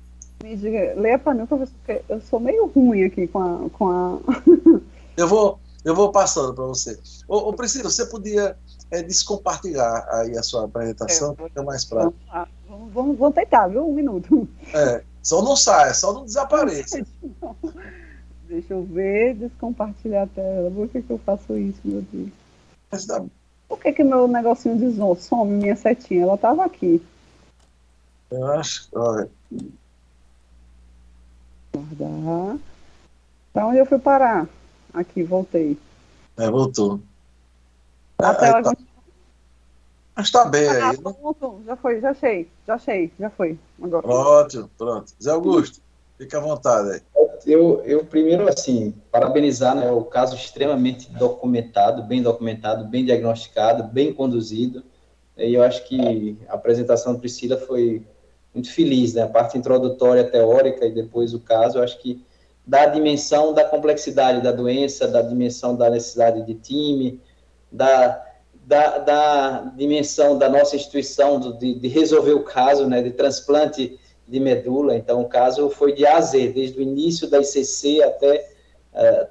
Me diga, leia para mim, porque eu sou meio ruim aqui com a... Eu vou passando para você. Ô Priscila, você podia descompartilhar aí a sua apresentação, fica mais prático. Vamos tentar, viu? 1 minuto. Só não saia, só não desapareça. Deixa eu ver, descompartilhar a tela. Por que eu faço isso, meu Deus? Por que meu negocinho de some, minha setinha? Ela estava aqui. Eu acho, olha. Guardar. Para onde eu fui parar? Aqui, voltei. Voltou. A tela tá. Mas está bem aí. Pronto, já foi, já achei, já foi. Agora. Pronto. Zé Augusto, fica à vontade aí. Eu primeiro, assim, parabenizar, né, o caso extremamente documentado, bem diagnosticado, bem conduzido. E eu acho que a apresentação da Priscila foi muito feliz, né? A parte introdutória, teórica e depois o caso, eu acho que dá a dimensão da complexidade da doença, da dimensão da necessidade de time, da dimensão da nossa instituição de resolver o caso, né, de transplante de medula. Então, o caso foi de A a Z, desde o início da ICC até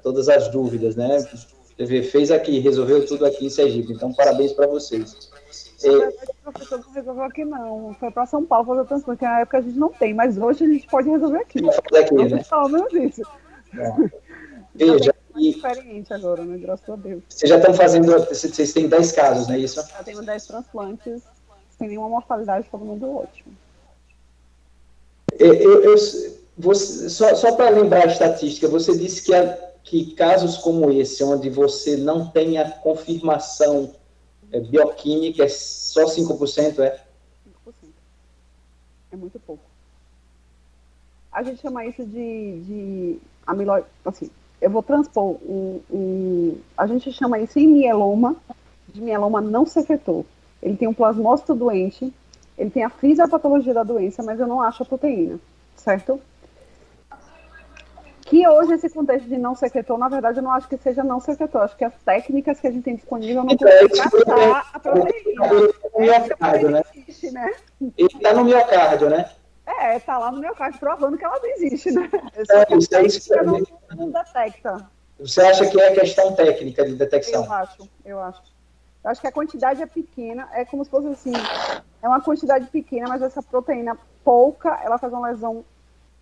todas as dúvidas, né? Fez aqui, resolveu tudo aqui em Sergipe. Então, parabéns para vocês. O professor não resolveu aqui, não. Foi para São Paulo fazer o transplante, que na época a gente não tem, mas hoje a gente pode resolver aqui. Daqui, né? Pelo menos isso. Veja, experiente agora, né? Graças a Deus. Vocês já estão fazendo, vocês têm 10 casos, não é isso? Já tenho 10 transplantes, sem nenhuma mortalidade, todo mundo ótimo. Só para lembrar a estatística, você disse que casos como esse, onde você não tem a confirmação bioquímica, é só 5%, é? 5%. É muito pouco. A gente chama isso de amiloide, assim, eu vou transpor a gente chama isso em mieloma, de mieloma não secretor. Ele tem um plasmócito doente, ele tem a fisiopatologia da doença, mas eu não acho a proteína, certo? Que hoje esse contexto de não secretor, na verdade, eu não acho que seja não secretor, acho que as técnicas que a gente tem disponível não conseguem tratar a proteína. Ele está no miocárdio, né? Tá lá no miocárdio provando que ela não existe, né? Isso não detecta. Você acha que é questão técnica de detecção? Eu acho. Eu acho que a quantidade é pequena, é como se fosse assim, é uma quantidade pequena, mas essa proteína pouca, ela faz uma lesão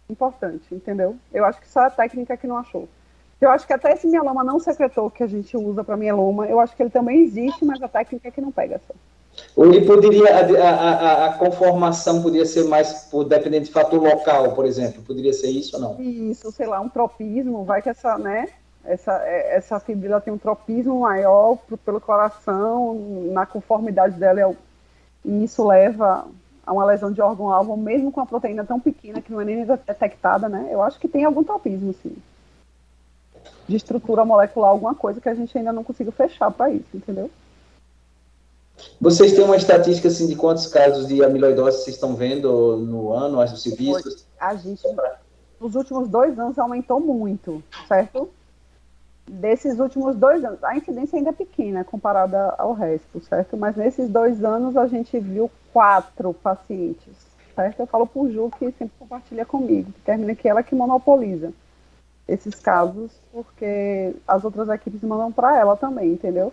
importante, entendeu? Eu acho que só a técnica que não achou. Eu acho que até esse mieloma não secretor que a gente usa para mieloma, eu acho que ele também existe, mas a técnica é que não pega só. Ou ele poderia, a conformação poderia ser mais dependente de fator local, por exemplo, poderia ser isso ou não? Isso, sei lá, um tropismo, vai que essa, né, essa fibrila tem um tropismo maior pelo coração, na conformidade dela, e isso leva a uma lesão de órgão-alvo, mesmo com a proteína tão pequena que não é nem detectada, né? Eu acho que tem algum tropismo, sim. De estrutura molecular, alguma coisa que a gente ainda não conseguiu fechar para isso, entendeu? Vocês têm uma estatística assim, de quantos casos de amiloidose vocês estão vendo no ano, acho civis? A gente, nos últimos 2 anos, aumentou muito, certo? Desses últimos 2 anos, a incidência ainda é pequena comparada ao resto, certo? Mas nesses 2 anos a gente viu 4 pacientes, certo? Eu falo por Ju, que sempre compartilha comigo, que termina que ela que monopoliza esses casos, porque as outras equipes mandam para ela também, entendeu?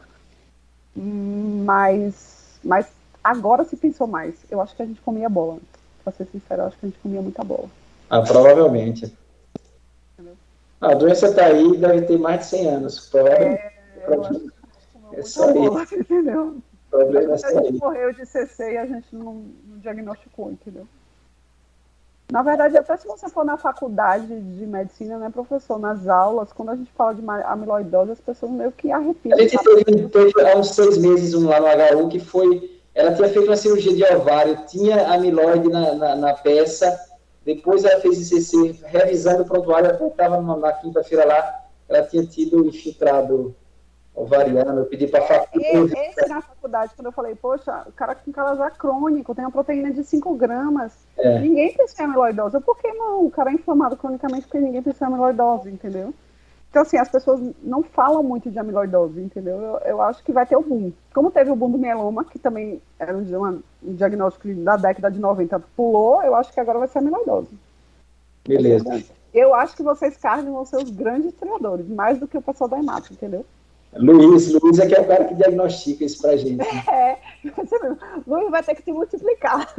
Mas agora se pensou mais. Eu acho que a gente comia bola. Pra ser sincero, eu acho que a gente comia muita bola. Provavelmente. A doença está aí, deve ter mais de 100 anos. Provavelmente. Eu acho que é só bola, entendeu? O problema é a gente morreu de CC e a gente não diagnosticou, entendeu? Na verdade, até se você for na faculdade de medicina, né, professor, nas aulas, quando a gente fala de amiloidose, as pessoas meio que arrepiam. A gente teve há uns 6 meses um lá no HU que foi... Ela tinha feito uma cirurgia de ovário, tinha amiloide na peça, depois ela fez ICC, revisando o prontuário, eu estava na quinta-feira lá, ela tinha tido infiltrado ovariano, eu pedi para a faculdade. Esse na faculdade, quando eu falei, poxa, o cara com calazar crônico, tem uma proteína de 5 gramas, ninguém pensa em amiloidose. Por que não? O cara é inflamado cronicamente porque ninguém pensa em amiloidose, entendeu? Então, assim, as pessoas não falam muito de amiloidose, entendeu? Eu acho que vai ter o boom. Como teve o boom do mieloma, que também era um diagnóstico da década de 90, pulou, eu acho que agora vai ser amiloidose. Beleza. Eu acho que vocês, Carlos, vão ser os grandes treinadores, mais do que o pessoal da EMAP, entendeu? Luiz é que é o cara que diagnostica isso pra gente. Luiz vai ter que se multiplicar.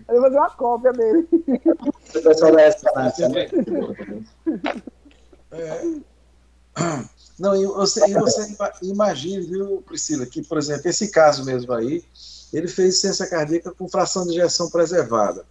Eu vou fazer uma cópia dele. O pessoal da ressonância, né? Não, e você imagine, viu, Priscila, que, por exemplo, esse caso mesmo aí, ele fez insuficiência cardíaca com fração de ejeção preservada.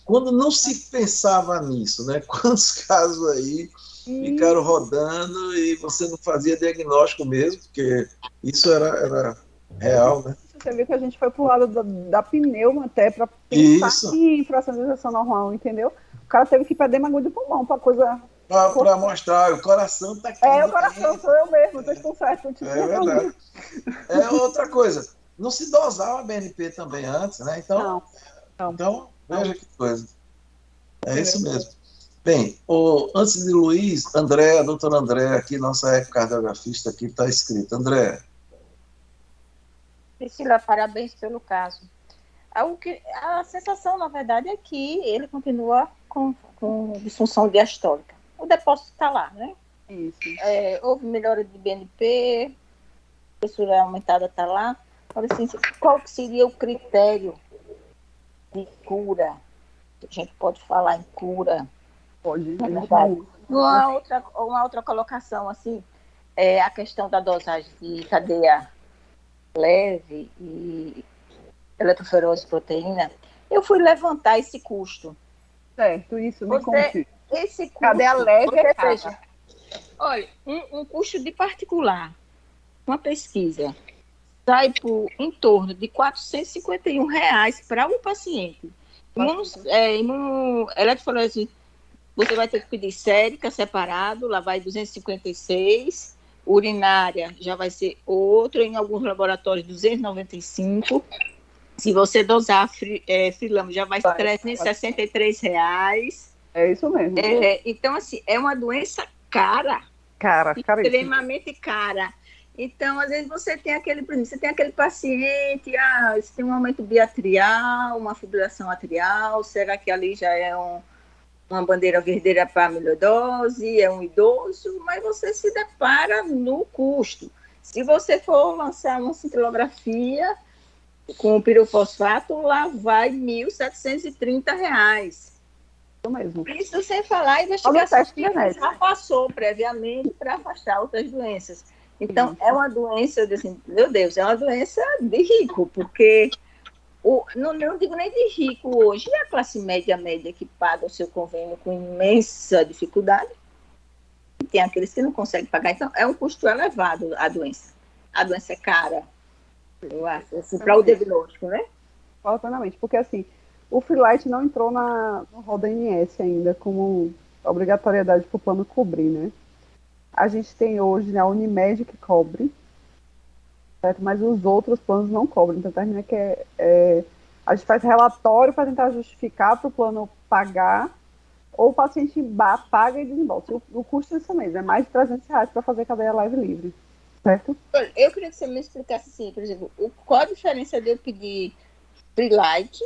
Quando não se pensava nisso, né? Quantos casos aí ficaram rodando e você não fazia diagnóstico mesmo, porque isso era real, né? Você viu que a gente foi pro lado da pneuma até para pensar em fração de ejeção normal, entendeu? O cara teve que ir para demagogia do pulmão, para coisa... Para mostrar, o coração está aqui. O coração sou eu mesmo, vocês estão certos. É verdade. Outra coisa, não se dosava a BNP também antes, né? Então, veja que coisa. É isso mesmo. Bem, antes de Luiz, André, a doutora André, aqui, nossa ecocardiografista, aqui está escrito. André. Priscila, parabéns pelo caso. A sensação, na verdade, é que ele continua com disfunção diastólica. O depósito está lá, né? Isso. Houve melhora de BNP, a pressura aumentada está lá. Agora, assim, qual seria o critério de cura? A gente pode falar em cura. Pode. Uma outra colocação, assim, é a questão da dosagem de cadeia leve e eletroferose proteína. Eu fui levantar esse custo. Certo, isso me conte. Esse custo, cadeia leve é cara. Olha, um custo de particular, uma pesquisa, sai por em torno de R$451 para um paciente. Eletroforese, você vai ter que pedir sérica separado, lá vai 256, urinária já vai ser outro, em alguns laboratórios 295. Se você dosar Freelamo, já vai R$363. É isso mesmo. Então, assim, é uma doença cara. Extremamente cara. Então, às vezes, você tem aquele paciente, você tem um aumento biatrial, uma fibrilação atrial, será que ali já é uma bandeira verdadeira para amiloidose, é um idoso, mas você se depara no custo. Se você for lançar uma cintilografia com o pirofosfato, lá vai R$1.730. mesmo. Isso sem falar em investigação que já passou previamente para afastar outras doenças. Então, é uma doença, eu disse, meu Deus, é uma doença de rico, porque não digo nem de rico hoje, é a classe média que paga o seu convênio com imensa dificuldade. Tem aqueles que não conseguem pagar, então é um custo elevado a doença. A doença é cara, eu acho, assim, para o diagnóstico, né? Plenamente, porque assim, o Freelite não entrou no rol da ANS ainda como obrigatoriedade para o plano cobrir, né? A gente tem hoje, né, a Unimed que cobre, certo? Mas os outros planos não cobrem. Então, termina que a gente faz relatório para tentar justificar para o plano pagar, ou o paciente paga e desembolsa. O custo é isso mesmo, é mais de R$300 para fazer cadeia live livre, certo? Eu queria que você me explicasse assim, por exemplo, qual a diferença de eu pedir Freelite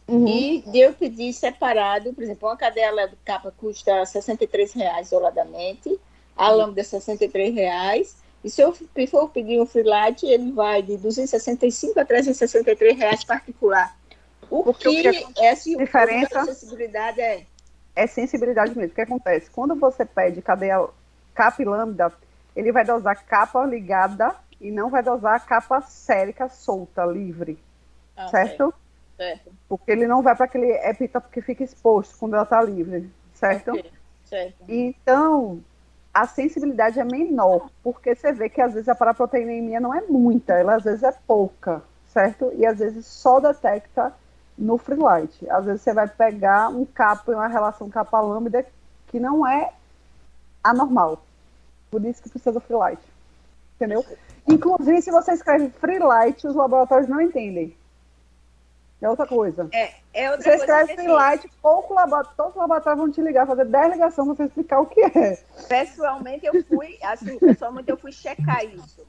e de eu pedir separado, por exemplo, uma cadeia leve capa custa R$63 isoladamente, a lambda R$63, e se eu for pedir um Freelite, ele vai de R$265 a R$363 particular. O que é assim, diferença? A sensibilidade é sensibilidade mesmo. O que acontece? Quando você pede cadeia capa e lambda, ele vai dosar capa ligada e não vai dosar capa sérica solta, livre. Certo? Certo. Porque ele não vai para aquele epítopo que fica exposto quando ela está livre. Certo? Certo. Então, a sensibilidade é menor, porque você vê que às vezes a paraproteinemia não é muita, ela às vezes é pouca, certo? E às vezes só detecta no Freelite. Às vezes você vai pegar um capa e uma relação capa-lambda que não é anormal. Por isso que precisa do Freelite. Entendeu? Inclusive, se você escreve Freelite, os laboratórios não entendem. É outra coisa. Você escreve Freelite, todos os laboratórios vão te ligar, fazer 10 ligações para você explicar o que é. Pessoalmente, eu fui checar isso.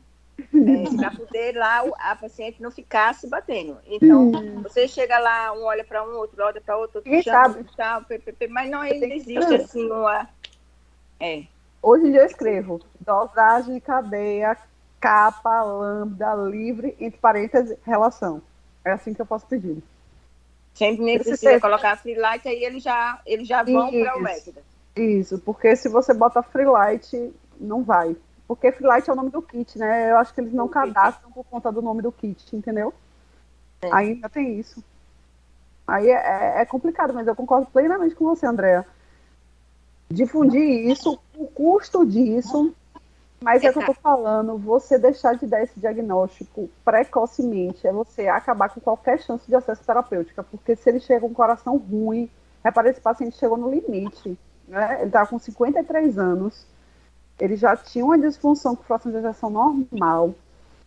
Para poder lá a paciente não ficar se batendo. Então, você chega lá, um olha para um, outro olha para outro, sabe. Tal, mas não ainda existe assim uma... Hoje em dia eu escrevo dosagem, cadeia, capa, lambda, livre, entre parênteses, relação. É assim que eu posso pedir. Sempre nem precisa colocar Freelite, aí eles já vão para o método. Isso, porque se você bota Freelite, não vai. Porque Freelite é o nome do kit, né? Eu acho que eles não cadastram por conta do nome do kit, entendeu? Ainda tem isso. Aí é complicado, mas eu concordo plenamente com você, Andréa. Difundir isso, o custo disso, mas é o que eu tô falando, você deixar de dar esse diagnóstico precocemente, é você acabar com qualquer chance de acesso terapêutica, porque se ele chega com um coração ruim, repara, esse paciente chegou no limite, né? Ele estava com 53 anos, ele já tinha uma disfunção com fração de ejeção normal.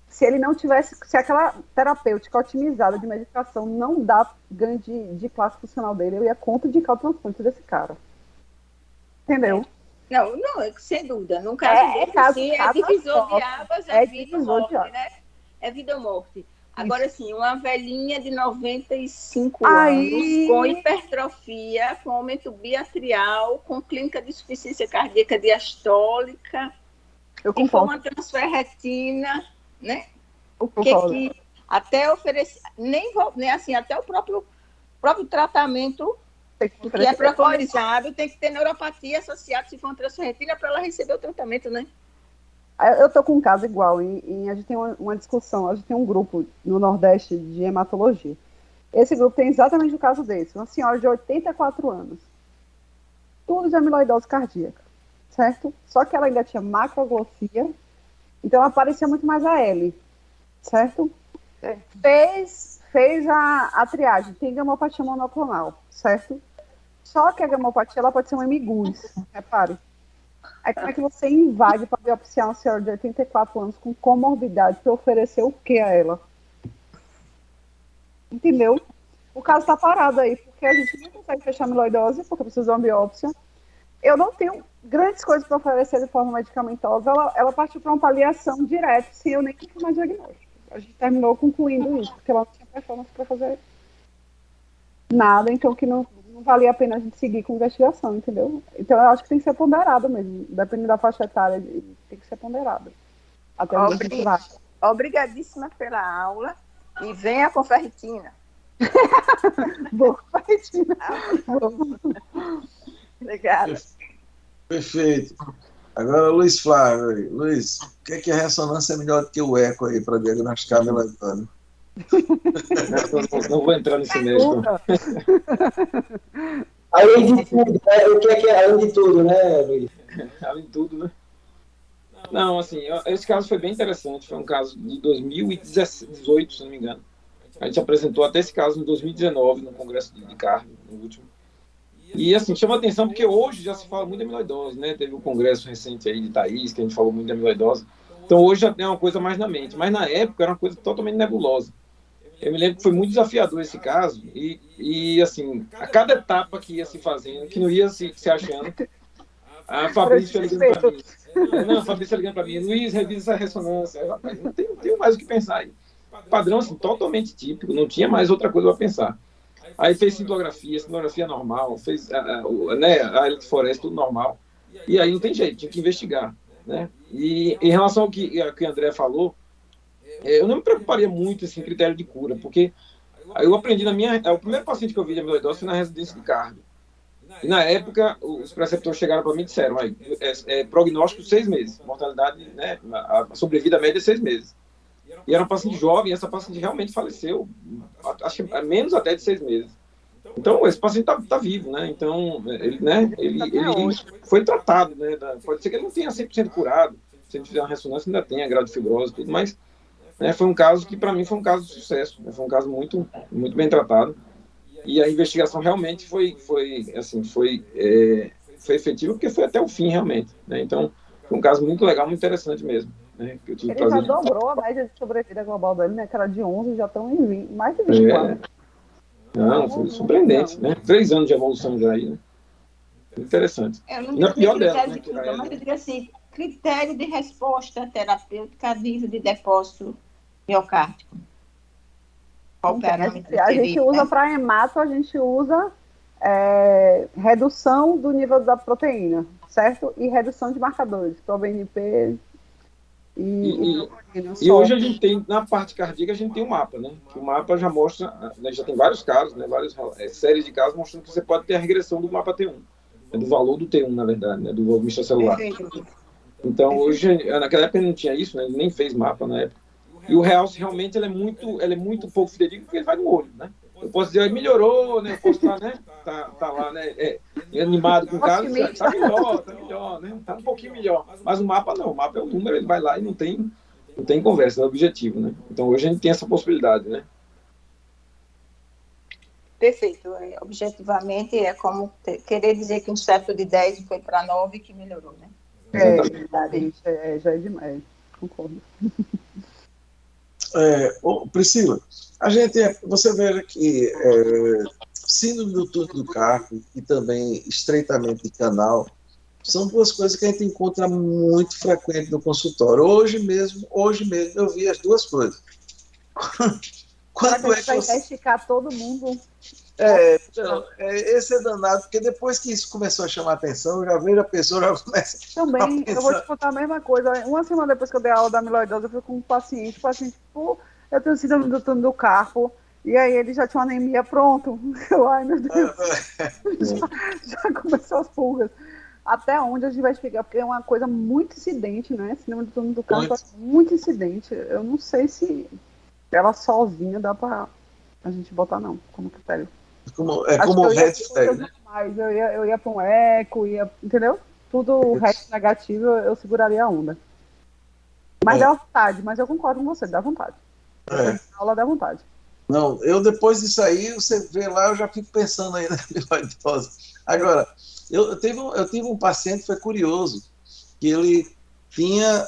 Se ele não tivesse, se aquela terapêutica otimizada de medicação não dá ganho de classe funcional dele, eu ia contraindicar o transplante desse cara. Entendeu? Não, sem dúvida. Num caso desse, é divisor de águas, é vida ou morte, né? É vida ou morte. Agora, sim, uma velhinha de 95 anos, com hipertrofia, com aumento biatrial, com clínica de insuficiência cardíaca diastólica, e com uma transferretina, né? O que até oferecer, nem assim, até o próprio tratamento, que é preconizado, tem que ter neuropatia associada, se for uma transferretina, para ela receber o tratamento, né? Eu tô com um caso igual, e a gente tem uma discussão, a gente tem um grupo no Nordeste de hematologia. Esse grupo tem exatamente o caso desse, uma senhora de 84 anos, tudo de amiloidose cardíaca, certo? Só que ela ainda tinha macroglossia, então ela parecia muito mais a L, certo? Fez a triagem, tem gamopatia monoclonal, certo? Só que a gamopatia, ela pode ser um hemigus, repare. Aí como é que você invade para biopsiar uma senhora de 84 anos com comorbidade para oferecer o que a ela? Entendeu? O caso está parado aí, porque a gente não consegue fechar a amiloidose, porque precisa de uma biópsia. Eu não tenho grandes coisas para oferecer de forma medicamentosa. Ela partiu para uma paliação direta, sem eu nem confirmar diagnóstico. A gente terminou concluindo isso, porque ela não tinha performance para fazer nada, então que não valia a pena a gente seguir com investigação, entendeu? Então eu acho que tem que ser ponderado mesmo, dependendo da faixa etária, tem que ser ponderado. Até onde a gente vai. Obrigadíssima pela aula e venha com ferritina. Boa, Valentina. Obrigada. Perfeito. Agora, Luiz Flávio. Luiz, o que é ressonância melhor do que o eco aí para diagnosticar a melanina? Não vou entrar nesse mérito. Além de tudo, né? O que é além de tudo, né, Luiz? Além de tudo, né? Não, assim, esse caso foi bem interessante. Foi um caso de 2018, se não me engano. A gente apresentou até esse caso em 2019, no Congresso de Cardio, no último. E, assim, chama atenção porque hoje já se fala muito de amiloidose, né? Teve um congresso recente aí de Thaís, que a gente falou muito de amiloidose. Então, hoje já tem uma coisa mais na mente. Mas, na época, era uma coisa totalmente nebulosa. Eu me lembro que foi muito desafiador esse caso. E assim, a cada etapa que ia se fazendo, que não ia se achando, a Fabrícia ligando para mim. Não, a Fabrícia ligando para mim. Luiz, revisa essa ressonância. Eu, rapaz, não tenho mais o que pensar aí. Padrão, assim, totalmente típico. Não tinha mais outra coisa para pensar. Aí fez cintilografia normal, fez a eletroforese, tudo normal. E aí não tem jeito, tinha que investigar, né? E em relação ao que o André falou, eu não me preocuparia muito assim, em critério de cura, porque eu aprendi o primeiro paciente que eu vi de amiloidose foi na residência de cardio. E na época, os preceptores chegaram para mim e disseram, prognóstico 6 meses, mortalidade, né, a sobrevida média é 6 meses. E era uma paciente jovem, e essa paciente realmente faleceu, acho que menos até de 6 meses. Então, esse paciente está vivo, né? Então, ele foi tratado, né? Pode ser que ele não tenha 100% curado, se a gente fizer uma ressonância, ainda tem a grau de fibrose e tudo, mas foi um caso que, para mim, foi um caso de sucesso, né? Foi um caso muito, muito bem tratado. E a investigação realmente foi efetiva, porque foi até o fim, realmente, né? Então, foi um caso muito legal, muito interessante mesmo. Né, que eu tive ele já dobrou a média de sobrevida global dele, né? Que era de 11, já estão em 20, mais de 24. Não, foi surpreendente, né? 3 anos de evolução já aí, né? Interessante. Eu não diria critério dela, de cura, mas eu diria assim, critério de resposta terapêutica a nível de depósito miocárdico. A gente usa para hemato, a gente usa redução do nível da proteína, certo? E redução de marcadores, ProBNP e hoje a gente tem, na parte cardíaca, a gente tem um mapa, né? Que o mapa já mostra, né, já tem vários casos, né? Várias séries de casos mostrando que você pode ter a regressão do mapa T1, do valor do T1, na verdade, né? Do volume extracelular. Então, hoje, naquela época não tinha isso, né? Ele nem fez mapa na época. E o realce realmente ele é muito pouco fidedigno porque ele vai no olho, né? Eu posso dizer, melhorou, né? Eu posso estar, né? Tá lá, né? Animado com o caso, tá melhor, né? Tá um pouquinho melhor. Mas o mapa não, o mapa é um número, ele vai lá e não tem conversa, é objetivo, né? Então hoje a gente tem essa possibilidade, né? Perfeito. Objetivamente é como querer dizer que um certo de 10 foi para 9 que melhorou, né? Já é demais, concordo. Priscila, você vê que síndrome do túnel do carpo e também estreitamento de canal são duas coisas que a gente encontra muito frequente no consultório. Hoje mesmo eu vi as duas coisas. Quando vai testificar todo mundo? Esse é danado, porque depois que isso começou a chamar a atenção, eu já vejo a pessoa já começa também, eu vou te contar a mesma coisa. Uma semana depois que eu dei aula da amiloidose, eu fui com um paciente, pô, eu tenho síndrome do túnel do carpo, e aí ele já tinha uma anemia, pronto. Ai, meu Deus. já começou as pulgas. Até onde a gente vai explicar? Porque é uma coisa muito incidente, né? Síndrome do túnel do carpo é muito incidente. Eu não sei se ela sozinha dá pra a gente botar, não, como critério. Como o red flag, né? Mas eu ia para um eco, entendeu? Tudo o resto negativo eu seguraria a onda. Mas dá vontade, mas eu concordo com você, dá vontade. A aula dá vontade. Não, eu depois disso aí, você vê lá, eu já fico pensando aí na amiloidose. Agora, eu tive um paciente, foi curioso, que ele tinha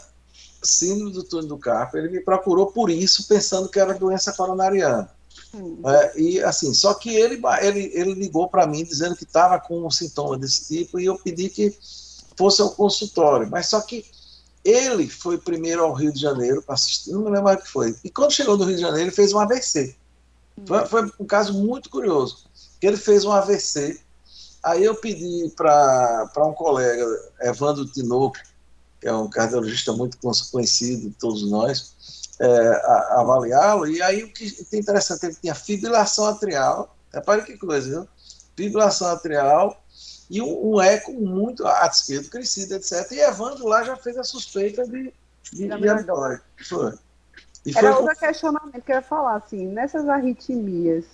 síndrome do túnel do carpo, ele me procurou por isso, pensando que era doença coronariana. E assim, só que ele ligou para mim dizendo que estava com um sintoma desse tipo e eu pedi que fosse ao consultório, mas só que ele foi primeiro ao Rio de Janeiro para assistir, não me lembro o que foi, e quando chegou no Rio de Janeiro ele fez um AVC. Foi um caso muito curioso, que ele fez um AVC, aí eu pedi para um colega, Evandro Tinoco, que é um cardiologista muito conhecido de todos nós, avaliá-lo, e aí o que é interessante, ele tinha fibrilação atrial, repare que coisa, viu? Fibrilação atrial e um eco muito ato esquerdo crescido, etc. E Evandro lá já fez a suspeita de amiloide. Era outro questionamento que eu ia falar, assim, nessas arritmias,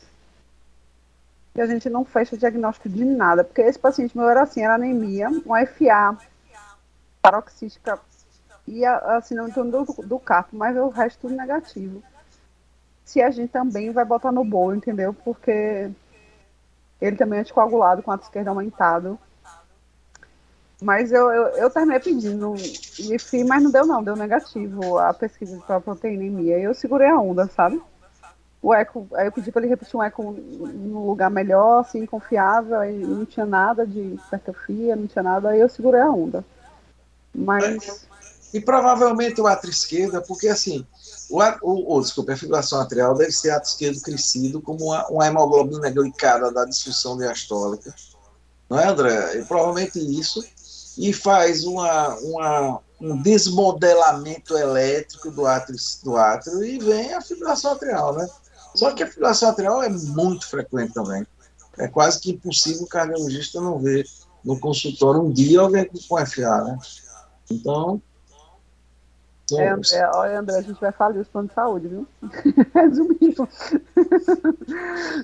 que a gente não fecha o diagnóstico de nada, porque esse paciente meu era assim, era anemia, um FA paroxística e assim, não em torno do carpo, mas o resto tudo negativo. Se a gente também vai botar no bolo, entendeu? Porque ele também é anticoagulado, com a esquerda aumentado. Mas eu terminei pedindo IFI, mas não deu negativo a pesquisa para proteinemia. Eu segurei a onda, sabe? O eco, aí eu pedi para ele repetir um eco num lugar melhor, assim, confiável, aí não tinha nada de hipertrofia, não tinha nada, aí eu segurei a onda. Mas... E provavelmente o átrio esquerdo, porque assim, a fibrilação atrial deve ser átrio esquerdo crescido como uma hemoglobina glicada da disfunção diastólica. Não é, André? E provavelmente isso. E faz um desmodelamento elétrico do átrio e vem a fibrilação atrial, né? Só que a fibrilação atrial é muito frequente também. É quase que impossível o cardiologista não ver no consultório um dia alguém com FA, né? Então... André, a gente vai falar dos planos de saúde, viu? Resumindo.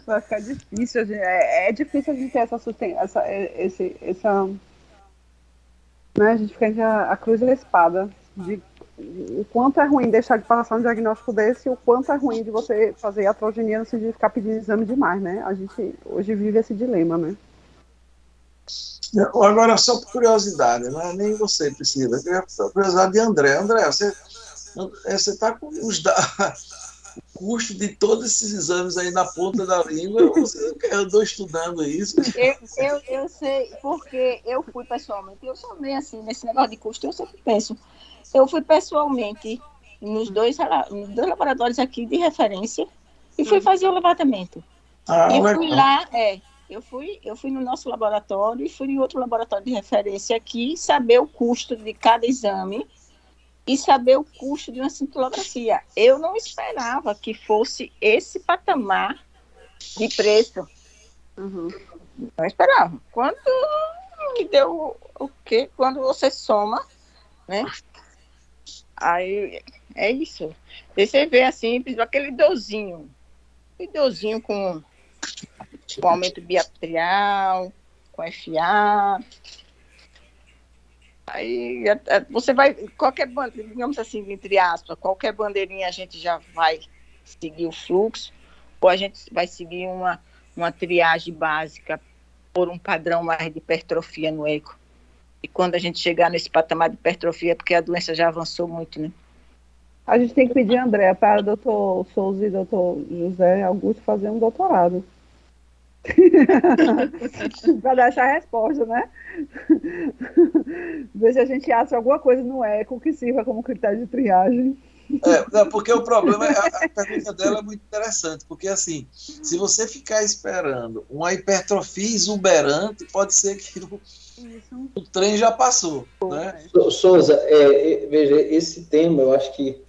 Vai ficar difícil. É difícil a gente ter essa né? A gente fica entre a cruz e a espada de o quanto é ruim deixar de passar um diagnóstico desse e o quanto é ruim de você fazer iatrogenia no sentido de ficar pedindo exame demais, né? A gente hoje vive esse dilema, né? Agora, só por curiosidade, não é nem você, Priscila, eu queria curiosidade de André. André, você está com o custo de todos esses exames aí na ponta da língua, você andou estudando isso? Eu sei, porque eu fui pessoalmente, eu sou meio assim, nesse negócio de custo, eu sempre penso. Eu fui pessoalmente nos dois laboratórios aqui de referência e fui fazer o levantamento. E fui lá, eu fui no nosso laboratório e fui em outro laboratório de referência aqui, saber o custo de cada exame e saber o custo de uma cintilografia. Eu não esperava que fosse esse patamar de preço. Uhum. Não esperava. Quando me deu o quê? Quando você soma, né? Aí é isso. E você vê assim, aquele idosinho com aumento biatrial, com FA. Aí você vai, qualquer bandeirinha, digamos assim, entre aspas, qualquer bandeirinha a gente já vai seguir o fluxo, ou a gente vai seguir uma triagem básica por um padrão mais de hipertrofia no eco. E quando a gente chegar nesse patamar de hipertrofia, porque a doença já avançou muito, né? A gente tem que pedir, André, para o doutor Souza e doutor José Augusto fazer um doutorado. Para dar essa resposta, né? Ver se a gente acha alguma coisa no eco que sirva como critério de triagem. Porque o problema a pergunta dela é muito interessante, porque assim, se você ficar esperando uma hipertrofia exuberante, pode ser que o trem já passou, né? Souza, veja, esse tema, eu acho que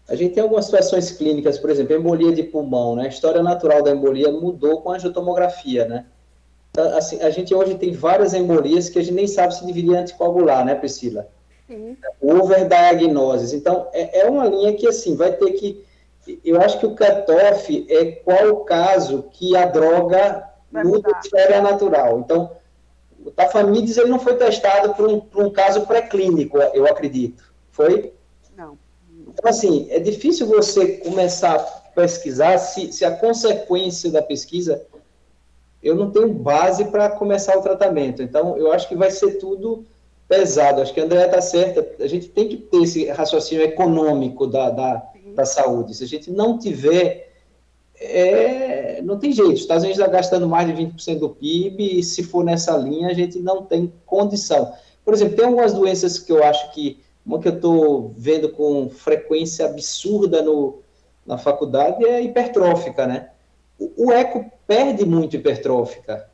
a gente tem algumas situações clínicas, por exemplo, embolia de pulmão, né? A história natural da embolia mudou com a angiotomografia, né? Então, assim, a gente hoje tem várias embolias que a gente nem sabe se deveria anticoagular, né, Priscila? Sim. Overdiagnoses. Então, é uma linha que, assim, vai ter que... Eu acho que o cutoff é qual o caso que a droga muda a história natural. Então, o Tafamidis, ele não foi testado por um caso pré-clínico, eu acredito. Foi? Não. Então, assim, é difícil você começar a pesquisar se a consequência da pesquisa... Eu não tenho base para começar o tratamento. Então, eu acho que vai ser tudo pesado. Acho que a Andrea está certa. A gente tem que ter esse raciocínio econômico da saúde. Se a gente não tiver, não tem jeito. Os Estados Unidos está gastando mais de 20% do PIB e, se for nessa linha, a gente não tem condição. Por exemplo, tem algumas doenças que eu acho que... Uma que eu estou vendo com frequência absurda na faculdade é hipertrófica, né? O eco perde muito hipertrófica.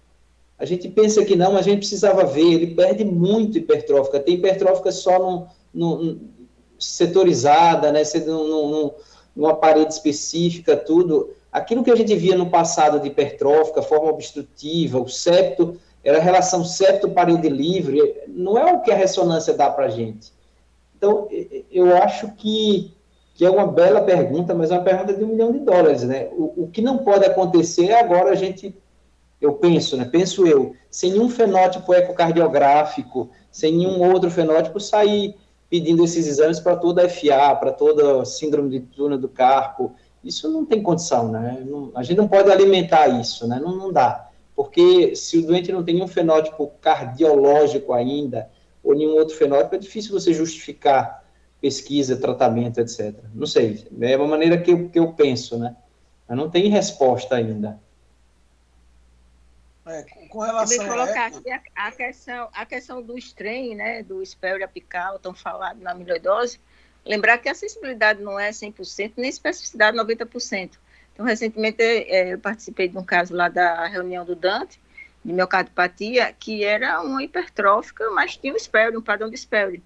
A gente pensa que não, mas a gente precisava ver, ele perde muito hipertrófica. Tem hipertrófica só setorizada, né, ser numa parede específica, tudo. Aquilo que a gente via no passado de hipertrófica, forma obstrutiva, o septo, era a relação septo-parede livre, não é o que a ressonância dá para a gente. Então, eu acho que é uma bela pergunta, mas é uma pergunta de $1 milhão, né? O que não pode acontecer é agora a gente, penso eu, sem nenhum fenótipo ecocardiográfico, sem nenhum outro fenótipo, sair pedindo esses exames para toda a FA, para toda a síndrome de túnel do carpo. Isso não tem condição, né? A gente não pode alimentar isso, né? Não dá. Porque se o doente não tem nenhum fenótipo cardiológico ainda, ou nenhum outro fenótipo, é difícil você justificar pesquisa, tratamento, etc. Não sei, é uma maneira que eu penso, né? Mas não tem resposta ainda. Com relação a colocar aqui a questão do strain, né, do espéulo apical, tão falado na amiloidose, lembrar que a sensibilidade não é 100%, nem especificidade 90%. Então, recentemente, eu participei de um caso lá da reunião do Dante, de miocardiopatia, que era uma hipertrófica, mas tinha um padrão de espéulo.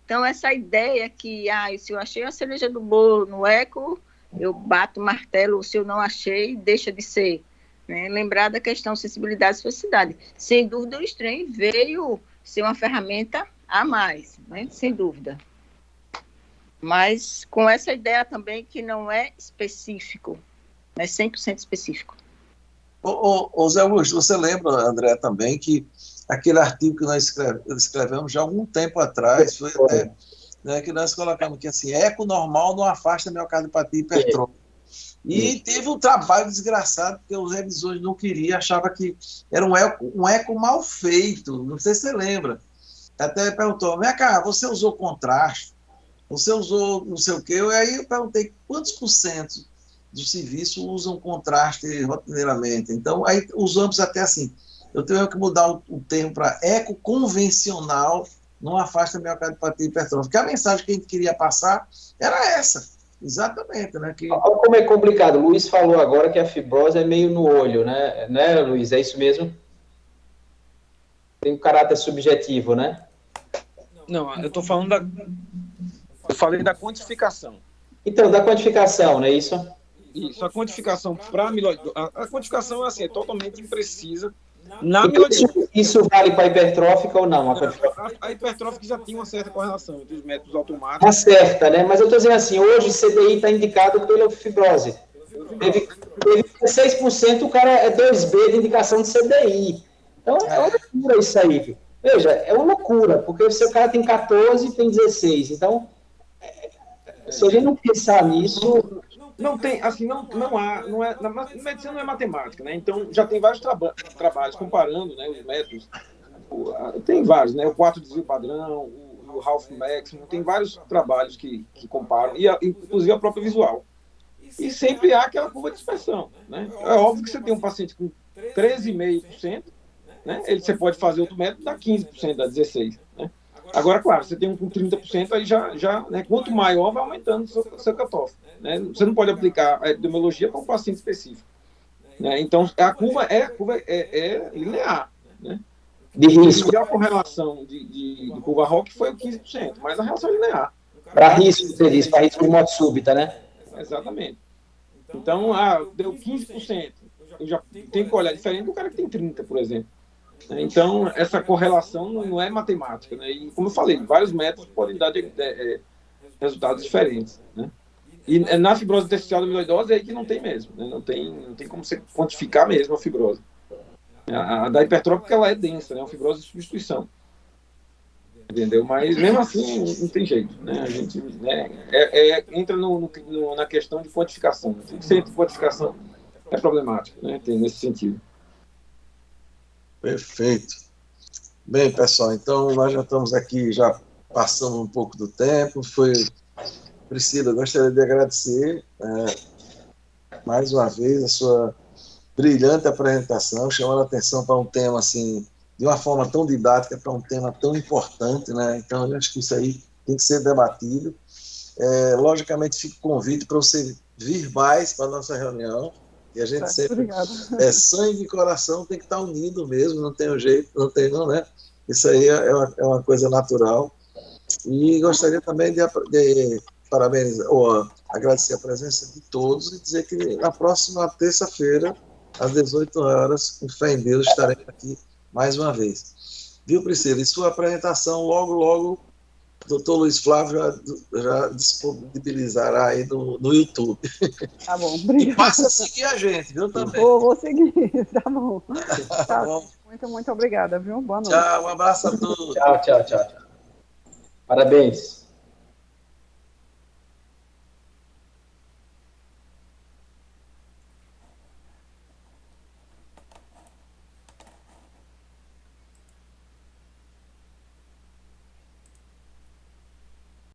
Então, essa ideia que, se eu achei a cereja do bolo no eco, eu bato o martelo, se eu não achei, deixa de ser. Né? Lembrar da questão sensibilidade e especificidade. Sem dúvida, o strain veio ser uma ferramenta a mais, né? Sem dúvida. Mas com essa ideia também que não é específico, é 100% específico. Ô Zé Augusto, você lembra, André, também que aquele artigo que nós escrevemos já há algum tempo atrás, foi até, né, que nós colocamos aqui assim, eco normal não afasta miocardiopatia hipertrófica. E teve um trabalho desgraçado, porque os revisores não queriam, achavam que era um eco mal feito, não sei se você lembra. Até perguntou, vem cá, você usou contraste? Você usou não sei o quê? E aí eu perguntei quantos por cento do serviço usam contraste rotineiramente. Então, aí usamos até assim, eu tenho que mudar o termo para eco convencional, não afasta a miocardiopatia hipertrófica. A mensagem que a gente queria passar era essa. Exatamente, né? Olha como é complicado. O Luiz falou agora que a fibrose é meio no olho, né, Luiz? É isso mesmo? Tem um caráter subjetivo, né? Não, eu estou falando eu falei da quantificação. Então, da quantificação, não é isso? Isso, a quantificação para amiloidose. A quantificação assim, é totalmente imprecisa. Na amiloidose. Isso vale para a hipertrófica ou não? A hipertrófica já tinha uma certa correlação entre os métodos automáticos. Uma certa, né? Mas eu estou dizendo assim, hoje CDI está indicado pela fibrose. Teve 6%, o cara é 2B de indicação de CDI. Então, é uma loucura isso aí. Veja, é uma loucura, porque se o cara tem 14 e tem 16. Então, se a gente não pensar nisso... Não tem, assim, não é, na medicina não é matemática, né? Então, já tem vários trabalhos comparando, né, os métodos. Tem vários, né? O 4 desvio padrão, o half maximum, tem vários trabalhos que comparam, inclusive a própria visual. E sempre há aquela curva de dispersão, né? É óbvio que você tem um paciente com 13,5%, né? Você pode fazer outro método, dá 15%, dá 16%, né? Agora, claro, você tem um com 30%, aí já né, quanto maior, vai aumentando o seu cutoff. Né? Você não pode aplicar a epidemiologia para um paciente específico. Né? Então, a curva é linear. Né? De risco. A correlação de curva ROC foi o 15%, mas a relação é linear. Para risco, você diz, para risco de morte súbita, né? Exatamente. Então, deu 15%. Eu já tenho que olhar diferente do cara que tem 30%, por exemplo. Então, essa correlação não é matemática, né? E, como eu falei, vários métodos podem dar resultados diferentes, né? E na fibrose intersticial da amiloidose é aí que não tem mesmo, né? Não tem como você quantificar mesmo a fibrose. A da hipertrófica, ela é densa, né? É uma fibrose de substituição. Entendeu? Mas, mesmo assim, não tem jeito, né? A gente entra na questão de quantificação. Sempre quantificação é problemático, né? Tem nesse sentido. Perfeito. Bem, pessoal, então nós já estamos aqui, já passando um pouco do tempo. Priscila, eu gostaria de agradecer mais uma vez a sua brilhante apresentação, chamando a atenção para um tema assim, de uma forma tão didática, para um tema tão importante, né? Então, eu acho que isso aí tem que ser debatido. Logicamente, fica o convite para você vir mais para a nossa reunião. E a gente sempre, sangue e coração tem que estar unido mesmo, não tem um jeito, não, né? Isso aí é uma coisa natural. E gostaria também de parabenizar, ou agradecer a presença de todos e dizer que na próxima terça-feira, às 18 horas, com fé em Deus, estaremos aqui mais uma vez. Viu, Priscila? E sua apresentação, logo, o doutor Luiz Flávio já disponibilizará aí no YouTube. Tá bom, obrigado. E passa a seguir a gente, viu, também. Vou seguir, tá bom. Tá bom. Muito obrigada, viu? Boa noite. Tchau, um abraço a todos. Tchau. Parabéns.